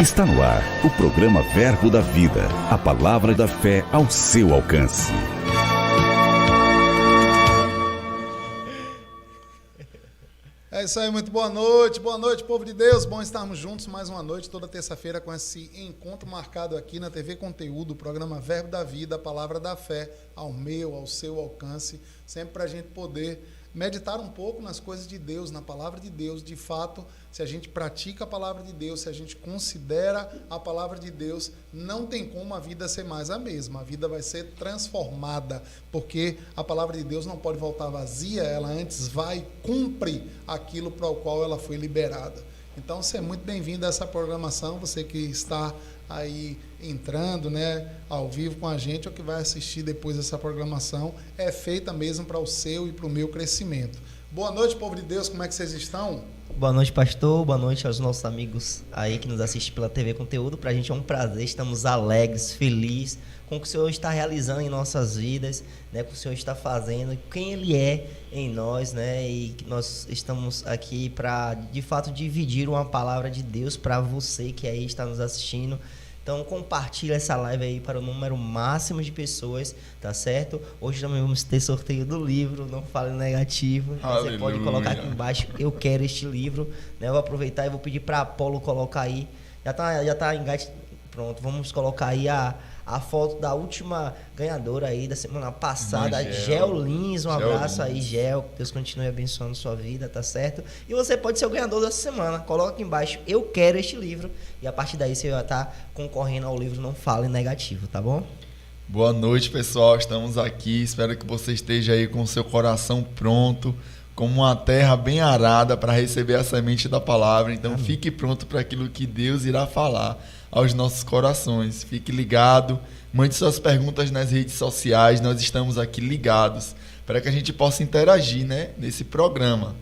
Está no ar o programa Verbo da Vida, a palavra da fé ao seu alcance. É isso aí, muito boa noite, povo de Deus, bom estarmos juntos mais uma noite, toda terça-feira com esse encontro marcado aqui na TV Conteúdo, o programa Verbo da Vida, a palavra da fé ao meu, ao seu alcance, sempre para a gente poder meditar um pouco nas coisas de Deus, na palavra de Deus. De fato, se a gente pratica a palavra de Deus, se a gente considera a palavra de Deus, não tem como a vida ser mais a mesma. A vida vai ser transformada, porque a palavra de Deus não pode voltar vazia, ela antes vai e cumpre aquilo para o qual ela foi liberada. Então, você é muito bem-vindo a essa programação, você que está aí entrando, né, ao vivo com a gente, ou que vai assistir depois dessa programação, é feita mesmo para o seu e para o meu crescimento. Boa noite, povo de Deus, como é que vocês estão? Boa noite, pastor, boa noite aos nossos amigos aí que nos assistem pela TV Conteúdo. Para a gente é um prazer, estamos alegres, felizes com o que o Senhor está realizando em nossas vidas, né, com o que o Senhor está fazendo, quem Ele é em nós, né, e que nós estamos aqui para, de fato, dividir uma palavra de Deus para você que aí está nos assistindo. Então, compartilha essa live aí para o número máximo de pessoas, tá certo? Hoje também vamos ter sorteio do livro, não fale negativo. Aleluia. Você pode colocar aqui embaixo, eu quero este livro, né? Eu vou aproveitar e vou pedir para Apolo colocar aí. Já tá engate. Pronto, vamos colocar aí a foto da última ganhadora aí da semana passada, Gel Lins. Um abraço aí, Gel. Deus continue abençoando sua vida, tá certo? E você pode ser o ganhador dessa semana. Coloca aqui embaixo, eu quero este livro. E a partir daí você vai estar concorrendo ao livro Não Fale Negativo, tá bom? Boa noite, pessoal. Estamos aqui. Espero que você esteja aí com o seu coração pronto, como uma terra bem arada para receber a semente da palavra. Então, amém. Fique pronto para aquilo que Deus irá falar aos nossos corações. Fique ligado, mande suas perguntas nas redes sociais, nós estamos aqui ligados para que a gente possa interagir, né, nesse programa.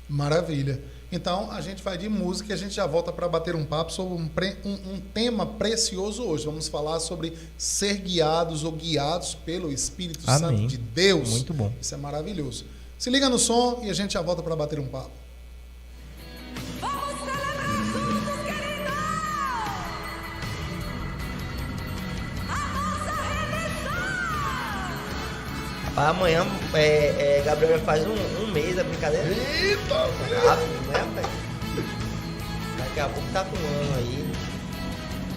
Maravilha. Então, a gente vai de música e a gente já volta para bater um papo sobre um tema precioso hoje. Vamos falar sobre ser guiados ou guiados pelo Espírito amém. Santo de Deus. Muito bom. Isso é maravilhoso. Se liga no som e a gente já volta para bater um papo. Amanhã, Gabriel já faz um mês a brincadeira. Eita! Rápido, né, velho? Daqui a pouco tá com um ano aí.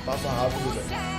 Passa rápido, velho.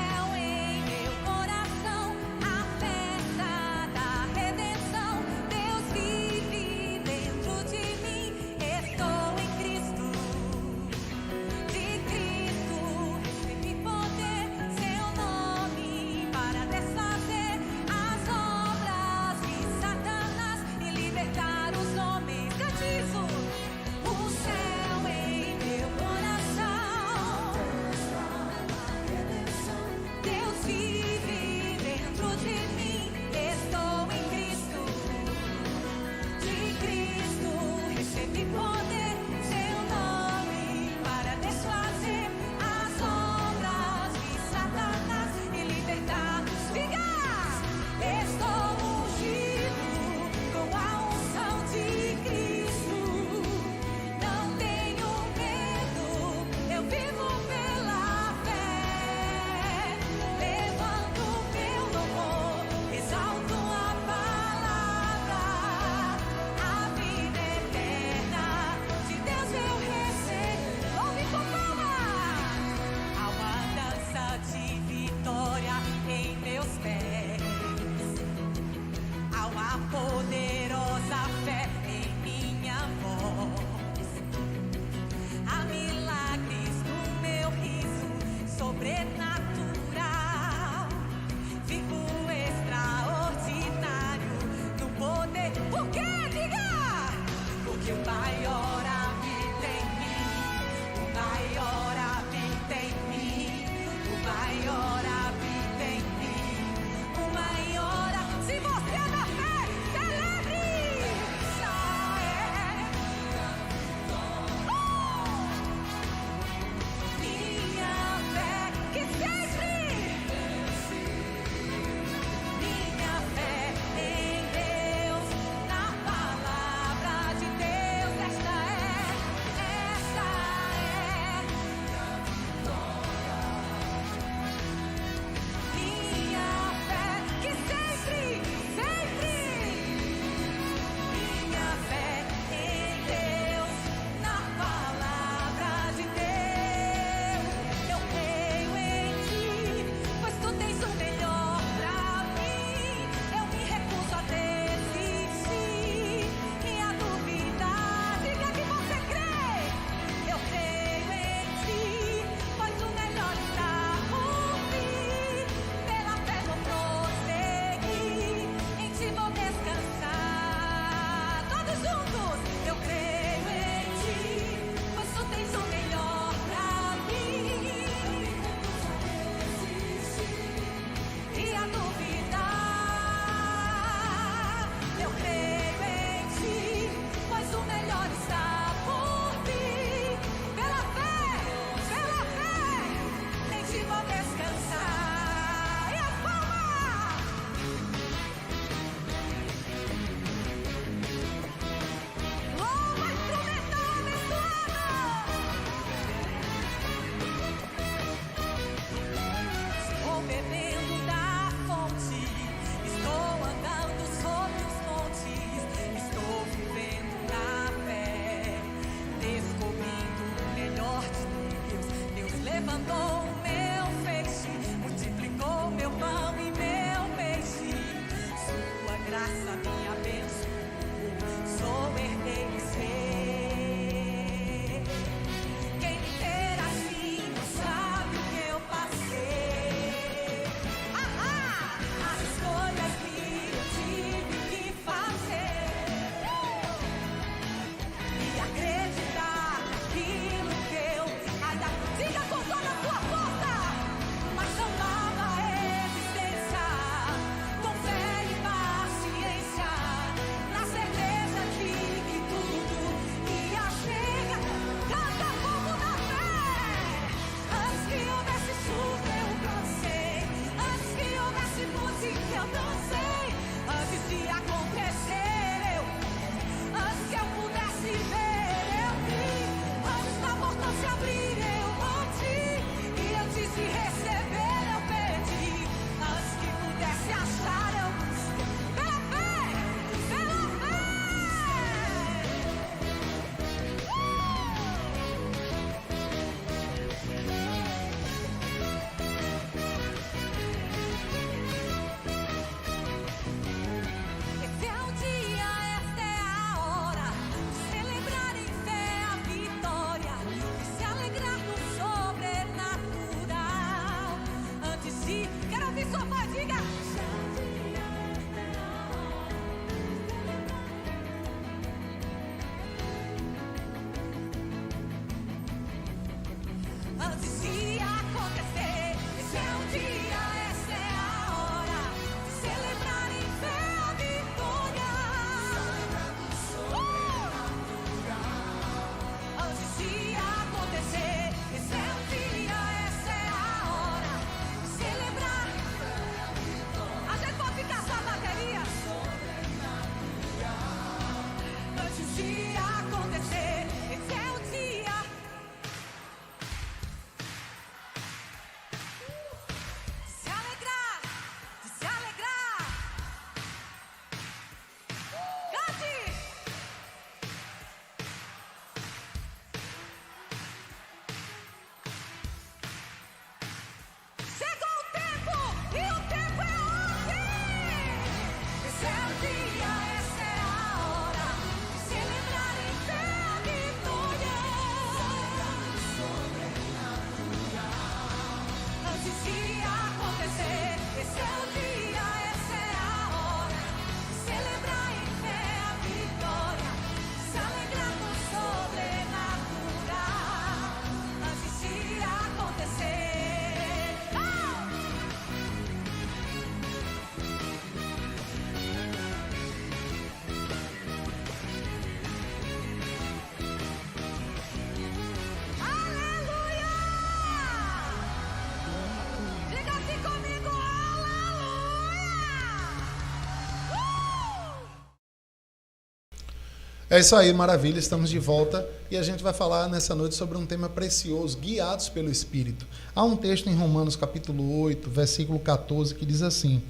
É isso aí, maravilha, estamos de volta e a gente vai falar nessa noite sobre um tema precioso, guiados pelo Espírito. Há um texto em Romanos capítulo 8, versículo 14, que diz assim: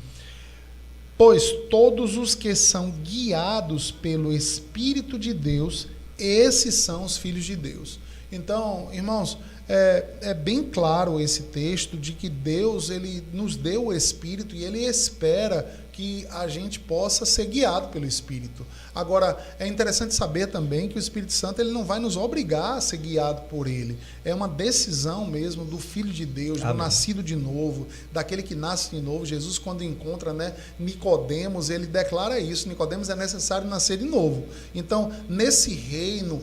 pois todos os que são guiados pelo Espírito de Deus, esses são os filhos de Deus. Então, irmãos, é bem claro esse texto de que Deus, ele nos deu o Espírito e ele espera que a gente possa ser guiado pelo Espírito. Agora, é interessante saber também que o Espírito Santo ele não vai nos obrigar a ser guiado por ele. É uma decisão mesmo do Filho de Deus, do nascido de novo, daquele que nasce de novo. Jesus, quando encontra, Nicodemos, ele declara isso. Nicodemos, é necessário nascer de novo. Então, nesse reino,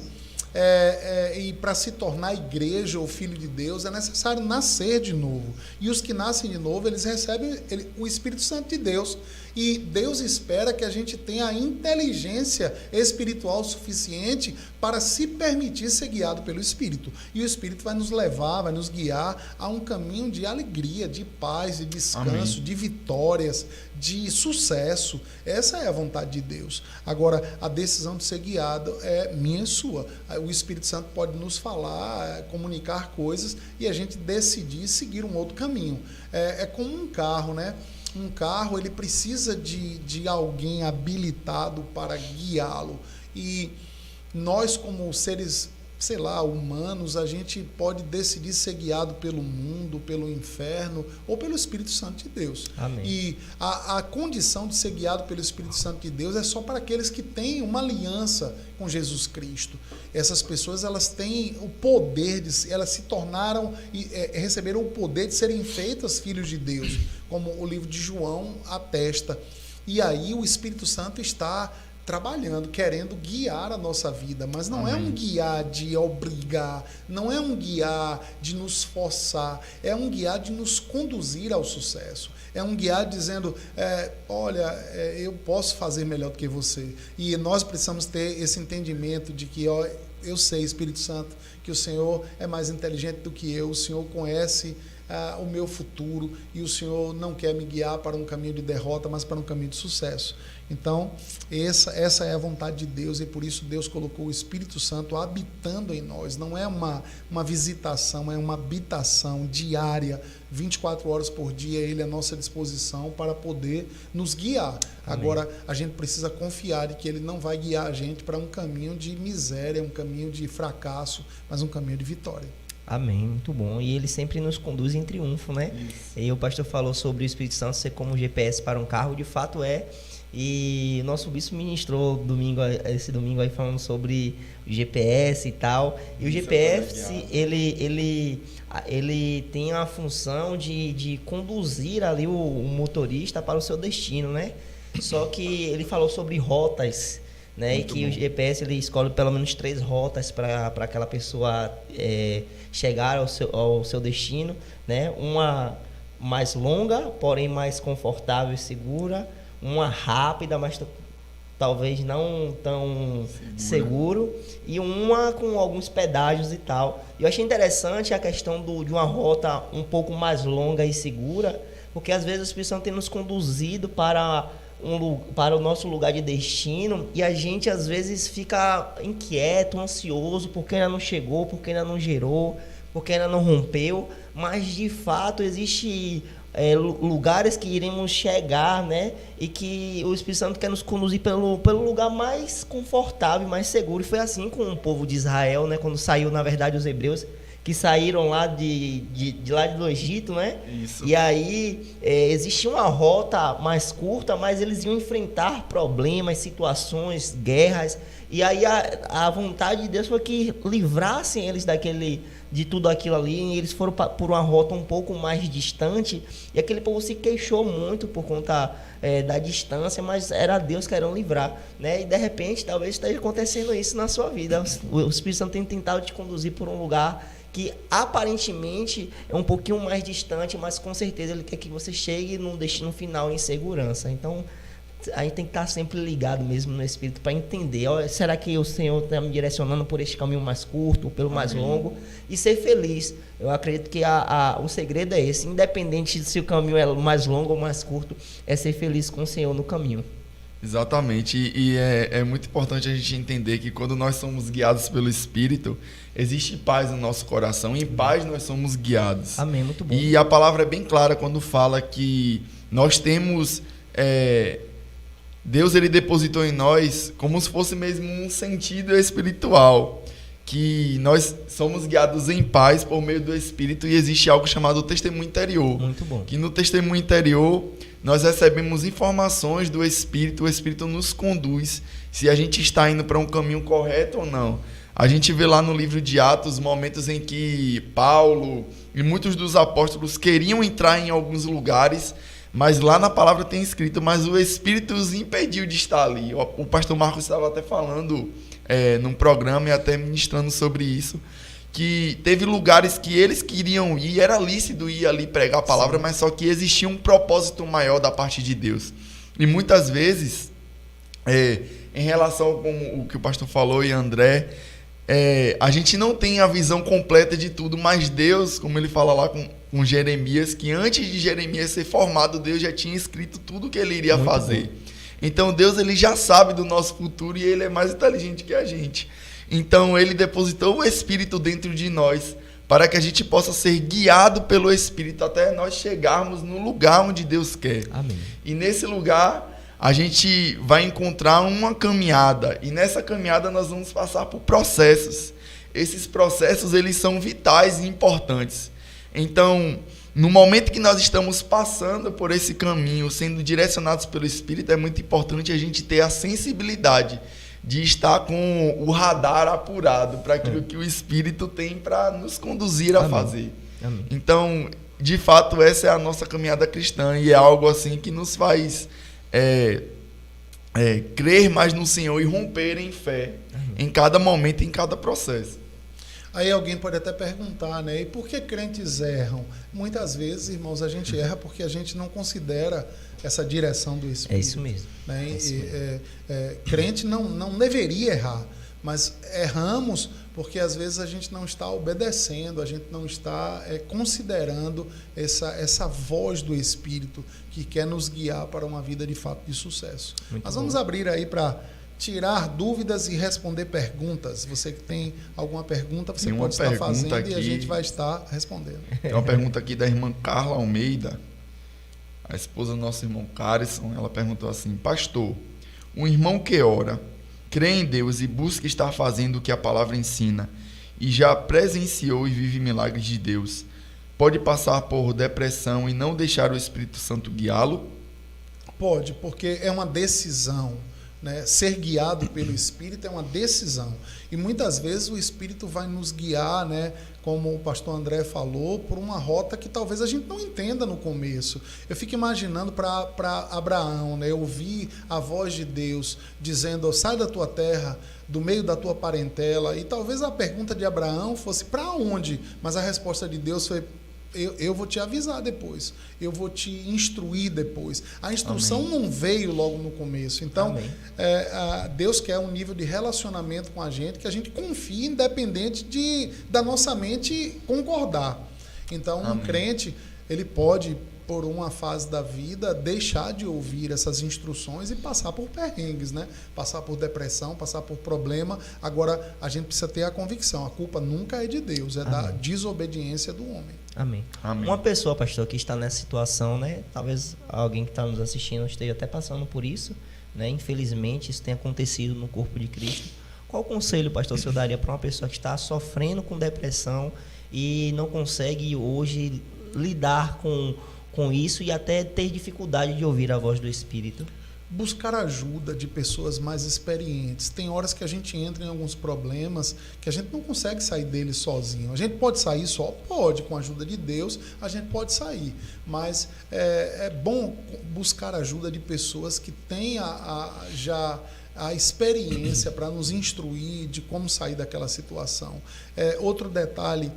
e para se tornar igreja ou filho de Deus, é necessário nascer de novo. E os que nascem de novo, eles recebem o Espírito Santo de Deus. E Deus espera que a gente tenha a inteligência espiritual suficiente para se permitir ser guiado pelo Espírito. E o Espírito vai nos levar, vai nos guiar a um caminho de alegria, de paz, de descanso, Amém. De vitórias, de sucesso. Essa é a vontade de Deus. Agora, a decisão de ser guiado é minha e sua. O Espírito Santo pode nos falar, comunicar coisas e a gente decidir seguir um outro caminho. É como um carro, né? Um carro, ele precisa de alguém habilitado para guiá-lo. E nós, como seres, humanos, a gente pode decidir ser guiado pelo mundo, pelo inferno ou pelo Espírito Santo de Deus. Amém. E a condição de ser guiado pelo Espírito Santo de Deus é só para aqueles que têm uma aliança com Jesus Cristo. Essas pessoas, elas têm o poder, elas se tornaram e receberam o poder de serem feitas filhos de Deus, como o livro de João atesta. E aí o Espírito Santo está trabalhando, querendo guiar a nossa vida, mas não Amém. É um guiar de obrigar, não é um guiar de nos forçar, é um guiar de nos conduzir ao sucesso. É um guiar dizendo, eu posso fazer melhor do que você. E nós precisamos ter esse entendimento de que, eu sei, Espírito Santo, que o Senhor é mais inteligente do que eu, o Senhor conhece o meu futuro e o Senhor não quer me guiar para um caminho de derrota, mas para um caminho de sucesso. Então, essa é a vontade de Deus e por isso Deus colocou o Espírito Santo habitando em nós. Não é uma visitação, é uma habitação diária, 24 horas por dia, Ele é à nossa disposição para poder nos guiar. Amém. Agora, a gente precisa confiar de que Ele não vai guiar a gente para um caminho de miséria, um caminho de fracasso, mas um caminho de vitória. Amém, muito bom. E ele sempre nos conduz em triunfo, né? Isso. E o pastor falou sobre o Espírito Santo ser como um GPS para um carro, de fato é. E nosso bispo ministrou esse domingo aí falando sobre o GPS e tal. E o GPS, ele tem a função de conduzir ali o motorista para o seu destino, né? Só que ele falou sobre rotas, né? Muito e que bom. O GPS ele escolhe pelo menos 3 rotas para aquela pessoa chegar ao seu destino, né? Uma mais longa, porém mais confortável e segura, uma rápida, mas talvez não tão seguro, e uma com alguns pedágios e tal. E eu achei interessante a questão de uma rota um pouco mais longa e segura, porque às vezes o Espírito Santo tem nos conduzido para o nosso lugar de destino e a gente às vezes fica inquieto, ansioso, porque ainda não chegou, porque ainda não gerou, porque ainda não rompeu, mas de fato existe lugares que iremos chegar, né? E que o Espírito Santo quer nos conduzir pelo lugar mais confortável, mais seguro. E foi assim com o povo de Israel, né? Quando saiu, na verdade, os hebreus que saíram lá de lá do Egito, né? Isso. E aí existia uma rota mais curta, mas eles iam enfrentar problemas, situações, guerras. E aí a vontade de Deus foi que livrassem eles de tudo aquilo ali, e eles foram por uma rota um pouco mais distante, e aquele povo se queixou muito por conta da distância, mas era Deus querendo livrar, né? E de repente talvez esteja acontecendo isso na sua vida. O Espírito Santo tem tentado te conduzir por um lugar que aparentemente é um pouquinho mais distante, mas com certeza Ele quer que você chegue num destino final em segurança. Então a gente tem que estar sempre ligado mesmo no Espírito para entender, será que o Senhor está me direcionando por este caminho mais curto, pelo mais longo, e ser feliz. Eu acredito que o segredo é esse, independente se o caminho é mais longo ou mais curto, é ser feliz com o Senhor no caminho. Exatamente, e é muito importante a gente entender que quando nós somos guiados pelo Espírito, existe paz no nosso coração, e em paz nós somos guiados. Amém, muito bom. E a palavra é bem clara quando fala que nós temos... Deus ele depositou em nós como se fosse mesmo um sentido espiritual, que nós somos guiados em paz por meio do Espírito, e existe algo chamado testemunho interior. Muito bom. Que no testemunho interior nós recebemos informações do Espírito, o Espírito nos conduz se a gente está indo para um caminho correto ou não. A gente vê lá no livro de Atos momentos em que Paulo e muitos dos apóstolos queriam entrar em alguns lugares, mas lá na palavra tem escrito, mas o Espírito os impediu de estar ali. O pastor Marcos estava até falando num programa e até ministrando sobre isso, que teve lugares que eles queriam ir, era lícito ir ali pregar a palavra, mas só que existia um propósito maior da parte de Deus. E muitas vezes, em relação com o que o pastor falou e André, a gente não tem a visão completa de tudo, mas Deus, como ele fala lá com Jeremias, que antes de Jeremias ser formado, Deus já tinha escrito tudo o que ele iria fazer. Bom. Então Deus ele já sabe do nosso futuro e ele é mais inteligente que a gente. Então ele depositou o Espírito dentro de nós para que a gente possa ser guiado pelo Espírito até nós chegarmos no lugar onde Deus quer. Amém. E nesse lugar a gente vai encontrar uma caminhada, e nessa caminhada nós vamos passar por processos. Esses processos eles são vitais e importantes. Então, no momento que nós estamos passando por esse caminho, sendo direcionados pelo Espírito, é muito importante a gente ter a sensibilidade de estar com o radar apurado para aquilo que o Espírito tem para nos conduzir a fazer. Amém. Então, de fato, essa é a nossa caminhada cristã, e é algo assim que nos faz crer mais no Senhor e romper em fé em cada momento, em cada processo. Aí alguém pode até perguntar, né? E por que crentes erram? Muitas vezes, irmãos, a gente erra porque a gente não considera essa direção do Espírito. É isso mesmo. Né? Crente não deveria errar, mas erramos porque às vezes a gente não está obedecendo, a gente não está considerando essa voz do Espírito que quer nos guiar para uma vida de fato de sucesso. Nós vamos abrir aí para tirar dúvidas e responder perguntas. Você que tem alguma pergunta, você pode estar fazendo aqui, e a gente vai estar respondendo. Tem uma pergunta aqui da irmã Carla Almeida, a esposa do nosso irmão Carison. Ela perguntou assim: pastor, um irmão que ora, crê em Deus e busca estar fazendo o que a palavra ensina e já presenciou e vive milagres de Deus, pode passar por depressão e não deixar o Espírito Santo guiá-lo? Pode, porque é uma decisão. Né? Ser guiado pelo Espírito é uma decisão, e muitas vezes o Espírito vai nos guiar, né, como o pastor André falou, por uma rota que talvez a gente não entenda no começo. Eu fico imaginando para Abraão, né, ouvir a voz de Deus dizendo: sai da tua terra, do meio da tua parentela, e talvez a pergunta de Abraão fosse: para onde? Mas a resposta de Deus foi: eu vou te avisar depois, eu vou te instruir depois. A instrução não veio logo no começo. Então, Deus quer um nível de relacionamento com a gente que a gente confie, independente da nossa mente concordar. Então, um crente, ele pode, por uma fase da vida, deixar de ouvir essas instruções e passar por perrengues, né? Passar por depressão, passar por problema. Agora, a gente precisa ter a convicção: a culpa nunca é de Deus, é da desobediência do homem. Amém. Uma pessoa, pastor, que está nessa situação, né? Talvez alguém que está nos assistindo esteja até passando por isso, né? Infelizmente, isso tem acontecido no corpo de Cristo. Qual conselho, pastor, o senhor daria para uma pessoa que está sofrendo com depressão e não consegue hoje lidar com isso e até ter dificuldade de ouvir a voz do Espírito? Buscar ajuda de pessoas mais experientes. Tem horas que a gente entra em alguns problemas que a gente não consegue sair deles sozinho. A gente pode sair só? Pode, com a ajuda de Deus a gente pode sair, mas é bom buscar ajuda de pessoas que têm já a experiência para nos instruir de como sair daquela situação. Outro detalhe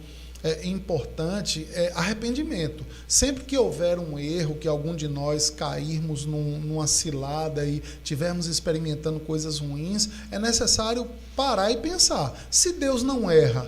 importante é arrependimento. Sempre que houver um erro, que algum de nós cairmos numa cilada e tivermos experimentando coisas ruins, é necessário parar e pensar: se Deus não erra,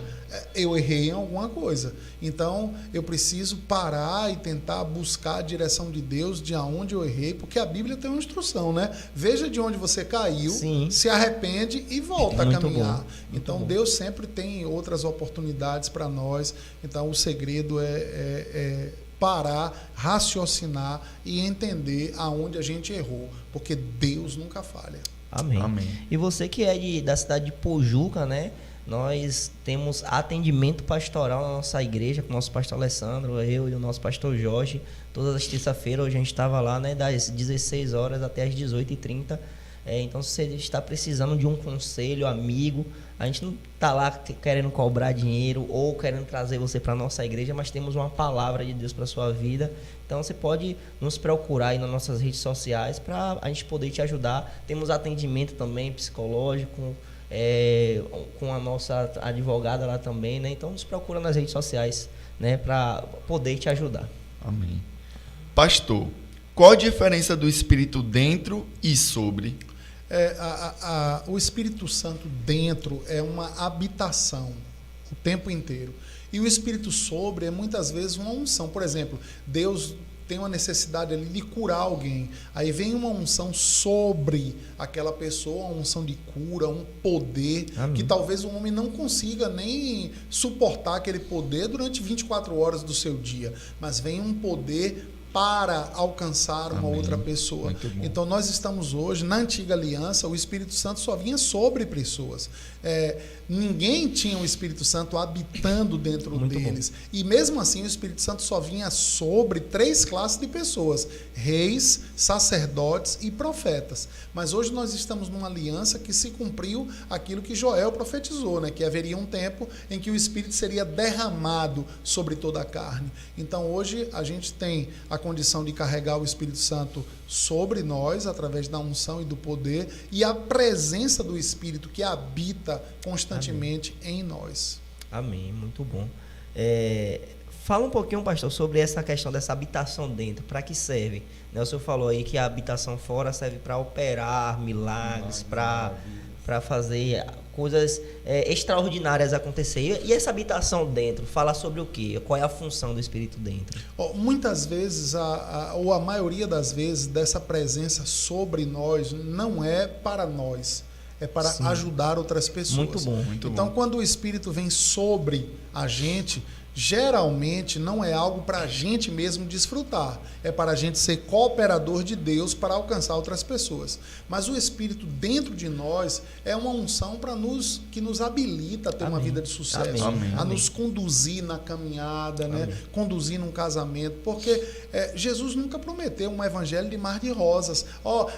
eu errei em alguma coisa. Então, eu preciso parar e tentar buscar a direção de Deus de aonde eu errei, porque a Bíblia tem uma instrução, né? Veja de onde você caiu, Sim. se arrepende e volta Muito a caminhar. bom. Então, Muito bom. Deus sempre tem outras oportunidades para nós. Então, o segredo é parar, raciocinar e entender aonde a gente errou, porque Deus nunca falha. Amém. Amém. E você que é da cidade de Pojuca, né? Nós temos atendimento pastoral na nossa igreja com o nosso pastor Alessandro, eu e o nosso pastor Jorge. Todas as terças-feiras, hoje a gente estava lá, né, das 16 horas até as 18h30. Então, se você está precisando de um conselho, amigo, a gente não está lá querendo cobrar dinheiro ou querendo trazer você para a nossa igreja, mas temos uma palavra de Deus para a sua vida. Então, você pode nos procurar aí nas nossas redes sociais para a gente poder te ajudar. Temos atendimento também psicológico, com a nossa advogada lá também, né? Então, nos procura nas redes sociais, né, para poder te ajudar. Amém. Pastor, qual a diferença do Espírito dentro e sobre? O Espírito Santo dentro é uma habitação o tempo inteiro. E o Espírito sobre é muitas vezes uma unção. Por exemplo, Deus tem uma necessidade ali de curar alguém. Aí vem uma unção sobre aquela pessoa, uma unção de cura, um poder. Amém. Que talvez o homem não consiga nem suportar aquele poder durante 24 horas do seu dia. Mas vem um poder para alcançar uma outra pessoa. Então nós estamos hoje, na antiga aliança, o Espírito Santo só vinha sobre pessoas. Ninguém tinha o Espírito Santo habitando dentro deles. Bom. E mesmo assim o Espírito Santo só vinha sobre 3 classes de pessoas: reis, sacerdotes e profetas. Mas hoje nós estamos numa aliança que se cumpriu aquilo que Joel profetizou, né? Que haveria um tempo em que o Espírito seria derramado sobre toda a carne. Então hoje a gente tem a condição de carregar o Espírito Santo sobre nós, através da unção e do poder, e a presença do Espírito que habita constantemente em nós. Amém, muito bom. Fala um pouquinho, pastor, sobre essa questão dessa habitação dentro, para que serve? O senhor falou aí que a habitação fora serve para operar milagres, para fazer coisas extraordinárias acontecer. E essa habitação dentro, fala sobre o quê? Qual é a função do Espírito dentro? Muitas vezes, ou a maioria das vezes, dessa presença sobre nós não é para nós, é para ajudar outras pessoas. Muito bom. Então, quando o Espírito vem sobre a gente, geralmente não é algo para a gente mesmo desfrutar, é para a gente ser cooperador de Deus para alcançar outras pessoas. Mas o Espírito dentro de nós é uma unção que nos habilita a ter uma vida de sucesso, a nos conduzir na caminhada, né? Conduzir num casamento, porque Jesus nunca prometeu um evangelho de mar de rosas.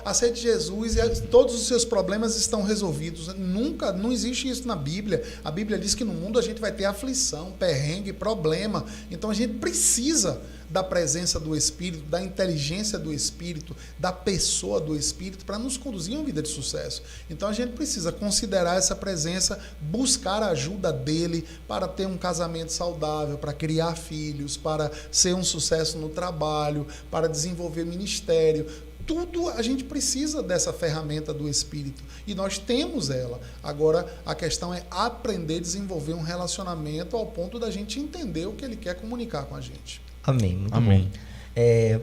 Aceite Jesus e todos os seus problemas estão resolvidos. Nunca, não existe isso na Bíblia. A Bíblia diz que no mundo a gente vai ter aflição, perrengue, problema. Então a gente precisa da presença do Espírito, da inteligência do Espírito, da pessoa do Espírito para nos conduzir a uma vida de sucesso. Então a gente precisa considerar essa presença, buscar a ajuda dele para ter um casamento saudável, para criar filhos, para ser um sucesso no trabalho, para desenvolver ministério. Tudo a gente precisa dessa ferramenta do Espírito e nós temos ela. Agora a questão é aprender a desenvolver um relacionamento ao ponto da gente entender o que ele quer comunicar com a gente. Amém, muito bom.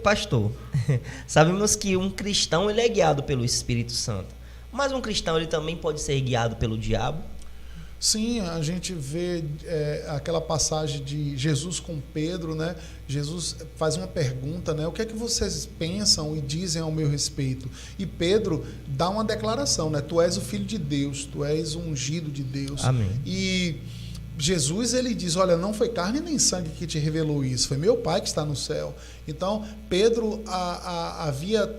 Pastor, sabemos que um cristão ele é guiado pelo Espírito Santo, mas um cristão ele também pode ser guiado pelo diabo? Sim, a gente vê aquela passagem de Jesus com Pedro, né? Jesus faz uma pergunta, né? O que é que vocês pensam e dizem ao meu respeito? E Pedro dá uma declaração, né? Tu és o Filho de Deus, tu és o ungido de Deus. Amém. E Jesus, ele diz, olha, não foi carne nem sangue que te revelou isso, foi meu Pai que está no céu. Então, Pedro havia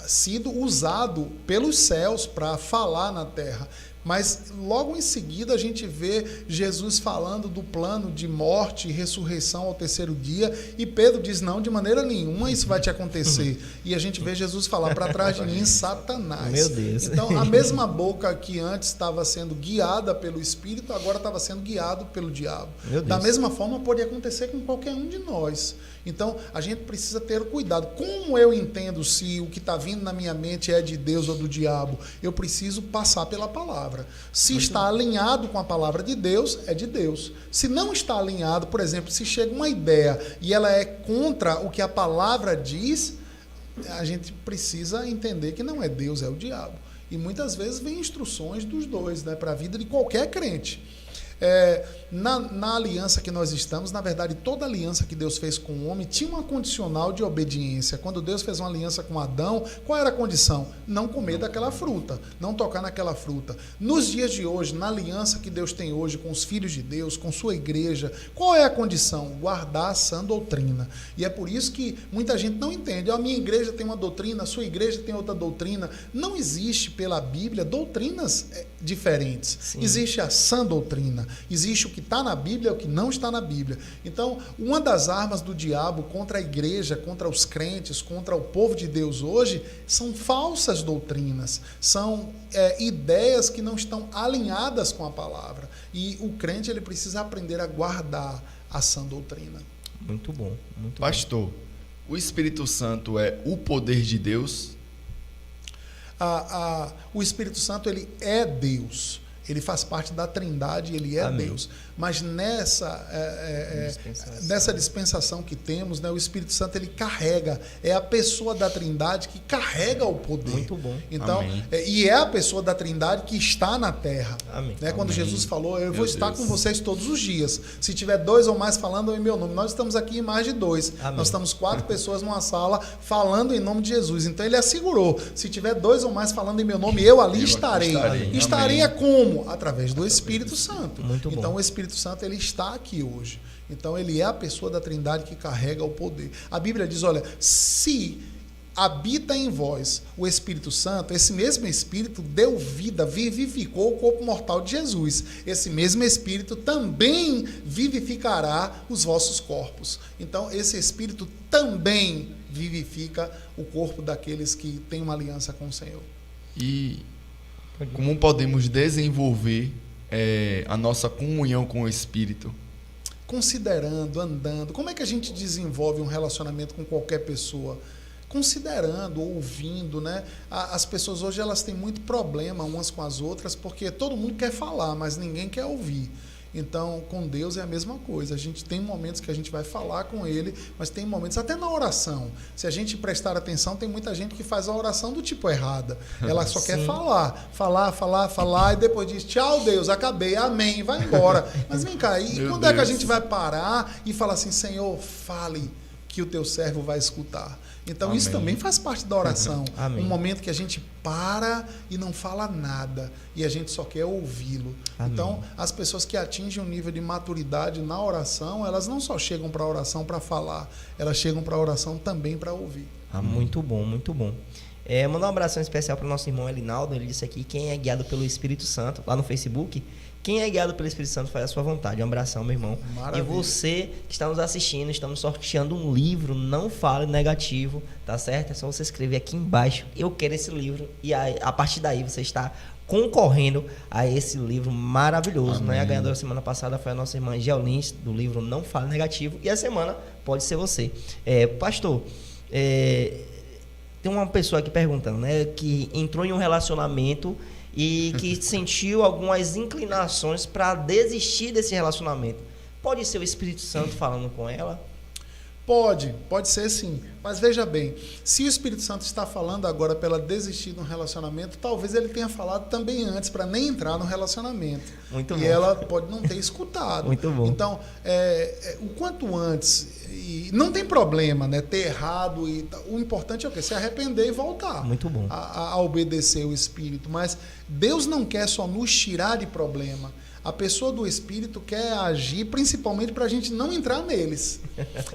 sido usado pelos céus para falar na terra. Mas logo em seguida a gente vê Jesus falando do plano de morte e ressurreição ao terceiro dia, e Pedro diz, não, de maneira nenhuma isso vai te acontecer. E a gente vê Jesus falar, para trás de mim, Satanás. Meu Deus. Então, a mesma boca que antes estava sendo guiada pelo Espírito, agora estava sendo guiado pelo diabo. Da mesma forma, pode acontecer com qualquer um de nós. Então, a gente precisa ter cuidado. Como eu entendo se o que está vindo na minha mente é de Deus ou do diabo? Eu preciso passar pela palavra. palavra. Se está alinhado com a palavra de Deus, é de Deus. Se não está alinhado, por exemplo, se chega uma ideia e ela é contra o que a palavra diz, a gente precisa entender que não é Deus, é o diabo. E muitas vezes vem instruções dos dois, né, para a vida de qualquer crente. Na aliança que nós estamos, na verdade, toda aliança que Deus fez com o homem tinha uma condicional de obediência. Quando Deus fez uma aliança com Adão, qual era a condição? Não comer daquela fruta, não tocar naquela fruta. Nos dias de hoje, na aliança que Deus tem hoje com os filhos de Deus, com sua igreja, qual é a condição? Guardar a sã doutrina. E é por isso que muita gente não entende. A minha igreja tem uma doutrina, a sua igreja tem outra doutrina. Não existe pela Bíblia doutrinas diferentes. Sim. Existe a sã doutrina. Existe o que está na Bíblia e o que não está na Bíblia. Então, uma das armas do diabo contra a igreja, contra os crentes, contra o povo de Deus hoje, são falsas doutrinas, são ideias que não estão alinhadas com a palavra. E o crente ele precisa aprender a guardar a sã doutrina. Muito bom. Muito Pastor, o Espírito Santo é o poder de Deus? O Espírito Santo ele é Deus. Ele faz parte da Trindade, ele é Amém. Deus. Mas nessa dispensação que temos, né, o Espírito Santo ele carrega, é a pessoa da Trindade que carrega o poder. Muito bom. Então, e é a pessoa da Trindade que está na terra. Amém. Né? Quando Amém. Jesus falou, eu Meu vou estar Deus. com vocês todos os dias. Se tiver 2 ou mais falando em meu nome, nós estamos aqui em mais de 2. Amém. Nós estamos 4 pessoas numa sala falando em nome de Jesus. Então ele assegurou, se tiver 2 ou mais falando em meu nome, eu ali estarei. Estarei como? Através do Espírito Santo. Muito bom. Então o Espírito Santo ele está aqui hoje. Então ele é a pessoa da Trindade que carrega o poder. A Bíblia diz, olha, se habita em vós o Espírito Santo, esse mesmo Espírito deu vida, vivificou o corpo mortal de Jesus. Esse mesmo Espírito também vivificará os vossos corpos. Então esse Espírito também vivifica o corpo daqueles que têm uma aliança com o Senhor. E como podemos desenvolver a nossa comunhão com o Espírito? Considerando, andando. Como é que a gente desenvolve um relacionamento com qualquer pessoa? Considerando, ouvindo, né? As pessoas hoje elas têm muito problema umas com as outras porque todo mundo quer falar, mas ninguém quer ouvir. Então, com Deus é a mesma coisa. A gente tem momentos que a gente vai falar com Ele, mas tem momentos, até na oração. Se a gente prestar atenção, tem muita gente que faz a oração do tipo errada. Ela só quer falar, e depois diz, tchau Deus, acabei, amém, vai embora. Mas vem cá, e Meu quando Deus. é que a gente vai parar e falar assim, Senhor, fale que o teu servo vai escutar? Então, Amém. Isso também faz parte da oração. Amém. Um momento que a gente para e não fala nada e a gente só quer ouvi-lo. Amém. Então, as pessoas que atingem um nível de maturidade na oração, elas não só chegam para a oração para falar, elas chegam para a oração também para ouvir. Muito bom, muito bom. Mandar um abração especial para o nosso irmão Elinaldo. Ele disse aqui, quem é guiado pelo Espírito Santo, lá no Facebook, quem é guiado pelo Espírito Santo faz a sua vontade. Um abração, meu irmão. Maravilha. E você que está nos assistindo, estamos sorteando um livro, Não Fale Negativo, tá certo? É só você escrever aqui embaixo, eu quero esse livro, e a partir daí você está concorrendo a esse livro maravilhoso. Né? A ganhadora semana passada foi a nossa irmã Geolins, do livro Não Fale Negativo, e a semana pode ser você. Pastor, tem uma pessoa aqui perguntando, né, que entrou em um relacionamento e que sentiu algumas inclinações para desistir desse relacionamento. Pode ser o Espírito Santo falando com ela? Pode ser sim. Mas veja bem, se o Espírito Santo está falando agora para ela desistir de um relacionamento, talvez ele tenha falado também antes para nem entrar no relacionamento. Muito e bom. Ela pode não ter escutado. Muito bom. Então, o quanto antes, e não tem problema, né, ter errado, o importante é o quê? Se arrepender e voltar. Muito bom. A obedecer o Espírito. Mas Deus não quer só nos tirar de problema. A pessoa do Espírito quer agir principalmente para a gente não entrar neles.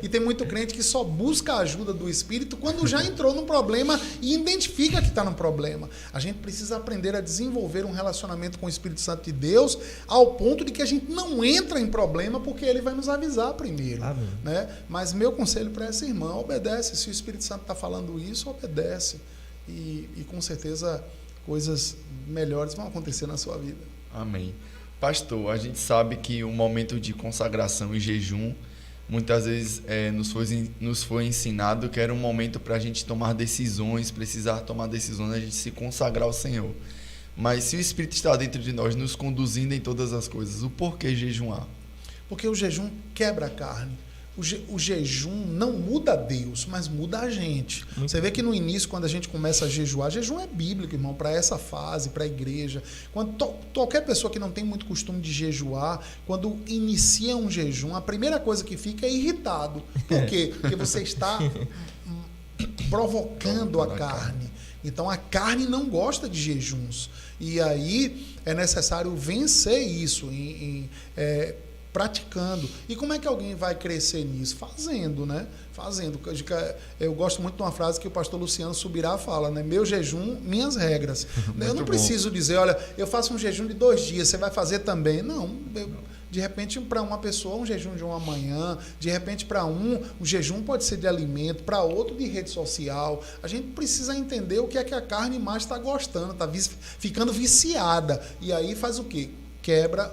E tem muito crente que só busca a ajuda do Espírito quando já entrou num problema e identifica que está num problema. A gente precisa aprender a desenvolver um relacionamento com o Espírito Santo de Deus ao ponto de que a gente não entra em problema porque ele vai nos avisar primeiro. Amém. Né? Mas meu conselho para essa irmã, obedece. Se o Espírito Santo está falando isso, obedece. E com certeza coisas melhores vão acontecer na sua vida. Amém. Pastor, a gente sabe que o momento de consagração e jejum, muitas vezes nos foi ensinado que era um momento para a gente tomar decisões, precisar tomar decisões, a gente se consagrar ao Senhor. Mas se o Espírito está dentro de nós, nos conduzindo em todas as coisas, o porquê jejuar? Porque o jejum quebra a carne. O jejum não muda Deus, mas muda a gente. Você vê que no início, quando a gente começa a jejuar, jejum é bíblico, irmão, para essa fase, para a igreja. Quando qualquer pessoa que não tem muito costume de jejuar, quando inicia um jejum, a primeira coisa que fica é irritado. Por quê? Porque você está provocando a carne. Então a carne não gosta de jejuns. E aí é necessário vencer isso praticando. E como é que alguém vai crescer nisso? Fazendo, né? Fazendo. Eu gosto muito de uma frase que o pastor Luciano Subirá fala, né? Meu jejum, minhas regras. Eu não preciso dizer, olha, eu faço um jejum de 2 dias, você vai fazer também. Não, de repente, para uma pessoa, um jejum de uma manhã, de repente, para o jejum pode ser de alimento, para outro de rede social. A gente precisa entender o que é que a carne mais está gostando, está ficando viciada. E aí faz o quê? Quebra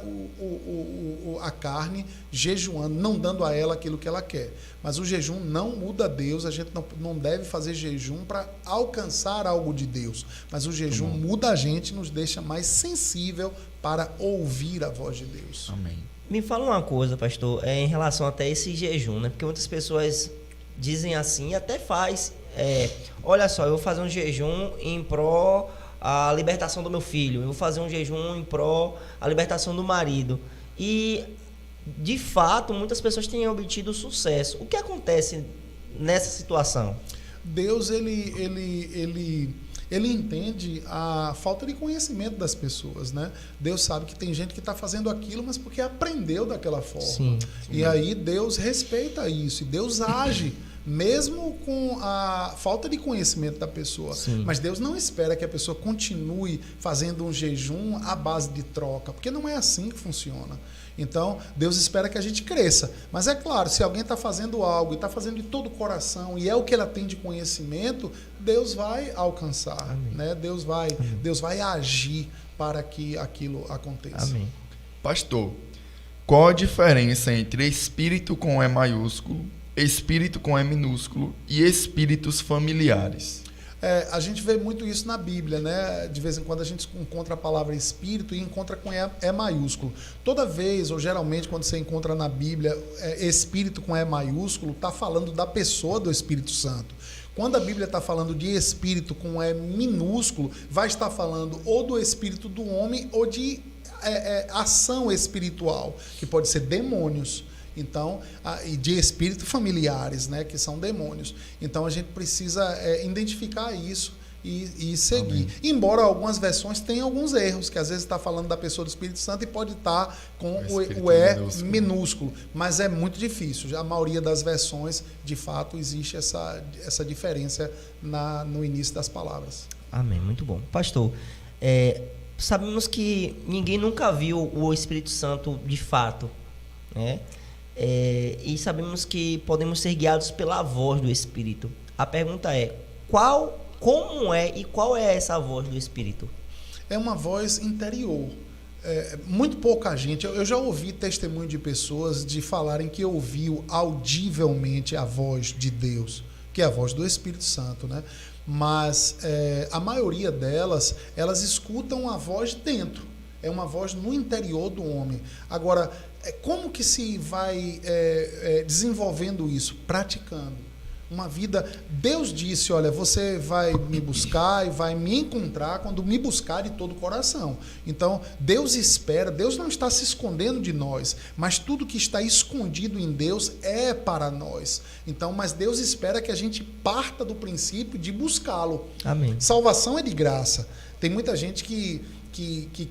a carne jejuando, não dando a ela aquilo que ela quer. Mas o jejum não muda Deus, a gente não deve fazer jejum para alcançar algo de Deus. Mas o jejum muda a gente, nos deixa mais sensível para ouvir a voz de Deus. Amém. Me fala uma coisa, pastor, em relação até esse jejum, né? Porque muitas pessoas dizem assim, e até faz, olha só, eu vou fazer um jejum em pró a libertação do meu filho, eu vou fazer um jejum em pró a libertação do marido. E, de fato, muitas pessoas têm obtido sucesso. O que acontece nessa situação? Deus, ele entende a falta de conhecimento das pessoas, né? Deus sabe que tem gente que está fazendo aquilo, mas porque aprendeu daquela forma. Sim. E aí Deus respeita isso, e Deus age mesmo com a falta de conhecimento da pessoa. Sim. Mas Deus não espera que a pessoa continue fazendo um jejum à base de troca, porque não é assim que funciona. Então, Deus espera que a gente cresça. Mas é claro, se alguém está fazendo algo e está fazendo de todo o coração e é o que ela tem de conhecimento, Deus vai alcançar. Né? Deus vai agir para que aquilo aconteça. Amém. Pastor, qual a diferença entre espírito com E maiúsculo, espírito com E minúsculo e espíritos familiares? A gente vê muito isso na Bíblia, né? De vez em quando a gente encontra a palavra espírito e encontra com E maiúsculo. Toda vez, ou geralmente, quando você encontra na Bíblia espírito com E maiúsculo, está falando da pessoa do Espírito Santo. Quando a Bíblia está falando de espírito com E minúsculo, vai estar falando ou do espírito do homem ou de ação espiritual, que pode ser demônios. Então, e de espíritos familiares, né, que são demônios. Então, a gente precisa identificar isso e seguir. Amém. Embora algumas versões tenham alguns erros, que às vezes está falando da pessoa do Espírito Santo e pode estar com o E minúsculo. Mas é muito difícil. A maioria das versões, de fato, existe essa diferença no início das palavras. Amém, muito bom. Pastor, sabemos que ninguém nunca viu o Espírito Santo de fato, né? E sabemos que podemos ser guiados pela voz do Espírito. A pergunta é, como é e qual é essa voz do Espírito? É uma voz interior. Muito pouca gente, eu já ouvi testemunho de pessoas de falarem que ouviu audivelmente a voz de Deus, que é a voz do Espírito Santo, né? Mas a maioria delas, elas escutam a voz dentro. É uma voz no interior do homem. Agora, como que se vai desenvolvendo isso? Praticando. Uma vida... Deus disse, olha, você vai me buscar e vai me encontrar quando me buscar de todo o coração. Então, Deus espera, Deus não está se escondendo de nós, mas tudo que está escondido em Deus é para nós. Então, mas Deus espera que a gente parta do princípio de buscá-lo. Amém. Salvação é de graça. Tem muita gente que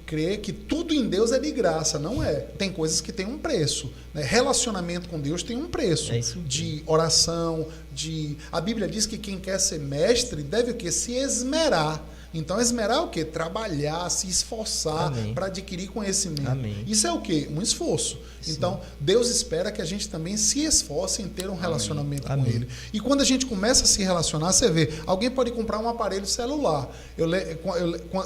crê que tudo em Deus é de graça. Não é. Tem coisas que têm um preço, né? Relacionamento com Deus tem um preço. De oração, A Bíblia diz que quem quer ser mestre deve o quê? Se esmerar. Então, esmerar é o quê? Trabalhar, se esforçar para adquirir conhecimento. Amém. Isso é o quê? Um esforço. Sim. Então, Deus espera que a gente também se esforce em ter um relacionamento com Ele. E quando a gente começa a se relacionar, você vê, alguém pode comprar um aparelho celular.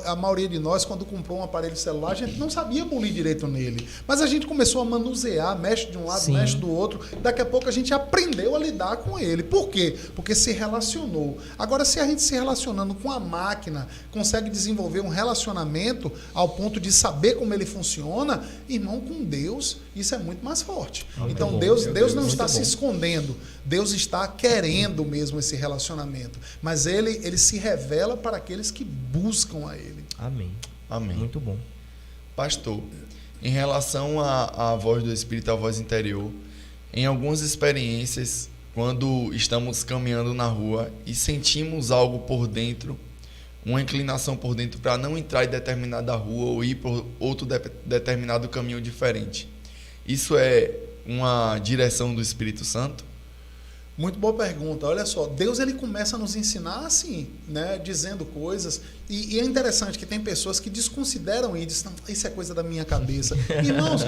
A maioria de nós, quando comprou um aparelho celular, a gente não sabia polir direito nele. Mas a gente começou a manusear, mexe de um lado, Sim. mexe do outro. Daqui a pouco a gente aprendeu a lidar com ele. Por quê? Porque se relacionou. Agora, se a gente se relacionando com a máquina, consegue desenvolver um relacionamento ao ponto de saber como ele funciona, irmão, com Deus, isso é muito mais forte. Então, Deus não está se escondendo, Deus está querendo mesmo esse relacionamento, mas ele se revela para aqueles que buscam a ele. Amém. Amém. Muito bom. Pastor, em relação à voz do Espírito, à voz interior, em algumas experiências, quando estamos caminhando na rua e sentimos algo por dentro, uma inclinação por dentro para não entrar em determinada rua ou ir por outro determinado caminho diferente, isso é uma direção do Espírito Santo? Muito boa pergunta. Olha só, Deus ele começa a nos ensinar assim, né, dizendo coisas, e é interessante que tem pessoas que desconsideram e dizem, isso é coisa da minha cabeça. Irmãos,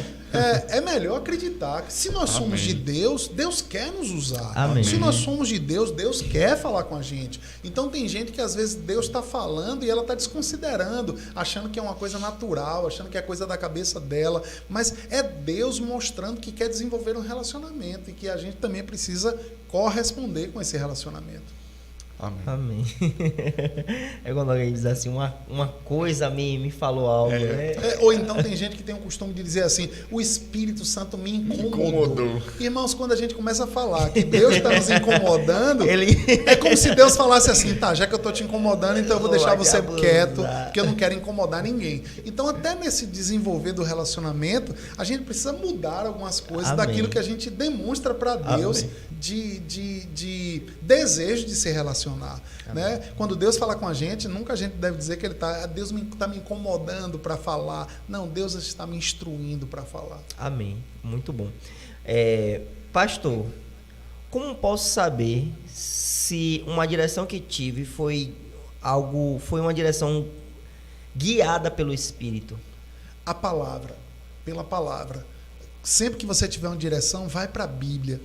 é melhor acreditar que se nós somos de Deus, Deus quer nos usar. Amém. Se nós somos de Deus, Deus quer falar com a gente. Então tem gente que às vezes Deus está falando e ela está desconsiderando, achando que é uma coisa natural, achando que é coisa da cabeça dela, mas é Deus mostrando que quer desenvolver um relacionamento e que a gente também precisa corresponder com esse relacionamento. Amém. Amém. É quando alguém diz assim, uma coisa me falou algo, né? Ou então tem gente que tem o costume de dizer assim, o Espírito Santo me incomodou. Irmãos, quando a gente começa a falar que Deus está nos incomodando, é como se Deus falasse assim, tá, já que eu estou te incomodando, então eu vou deixar você quieto, porque eu não quero incomodar ninguém. Então, até nesse desenvolver do relacionamento, a gente precisa mudar algumas coisas daquilo que a gente demonstra para Deus de desejo de se relacionar. Né? Quando Deus fala com a gente, nunca a gente deve dizer que Deus está me incomodando para falar. Não, Deus está me instruindo para falar. Amém. Muito bom. Pastor, como posso saber se uma direção que tive foi uma direção guiada pelo Espírito? A palavra, pela palavra. Sempre que você tiver uma direção, vai para a Bíblia.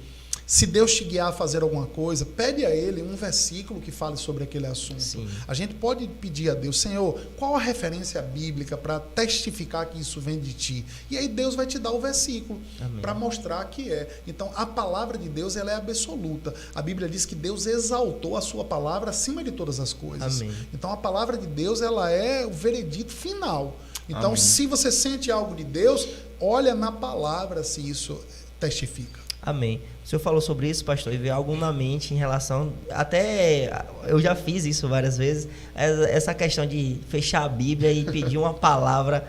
Se Deus te guiar a fazer alguma coisa, pede a Ele um versículo que fale sobre aquele assunto. Sim. A gente pode pedir a Deus, Senhor, qual a referência bíblica para testificar que isso vem de Ti? E aí Deus vai te dar o versículo para mostrar que é. Então, a palavra de Deus ela é absoluta. A Bíblia diz que Deus exaltou a sua palavra acima de todas as coisas. Amém. Então, a palavra de Deus ela é o veredito final. Então, se você sente algo de Deus, olha na palavra se isso testifica. Amém. O senhor falou sobre isso, pastor, e veio algo na mente em relação... Até eu já fiz isso várias vezes, essa questão de fechar a Bíblia e pedir uma palavra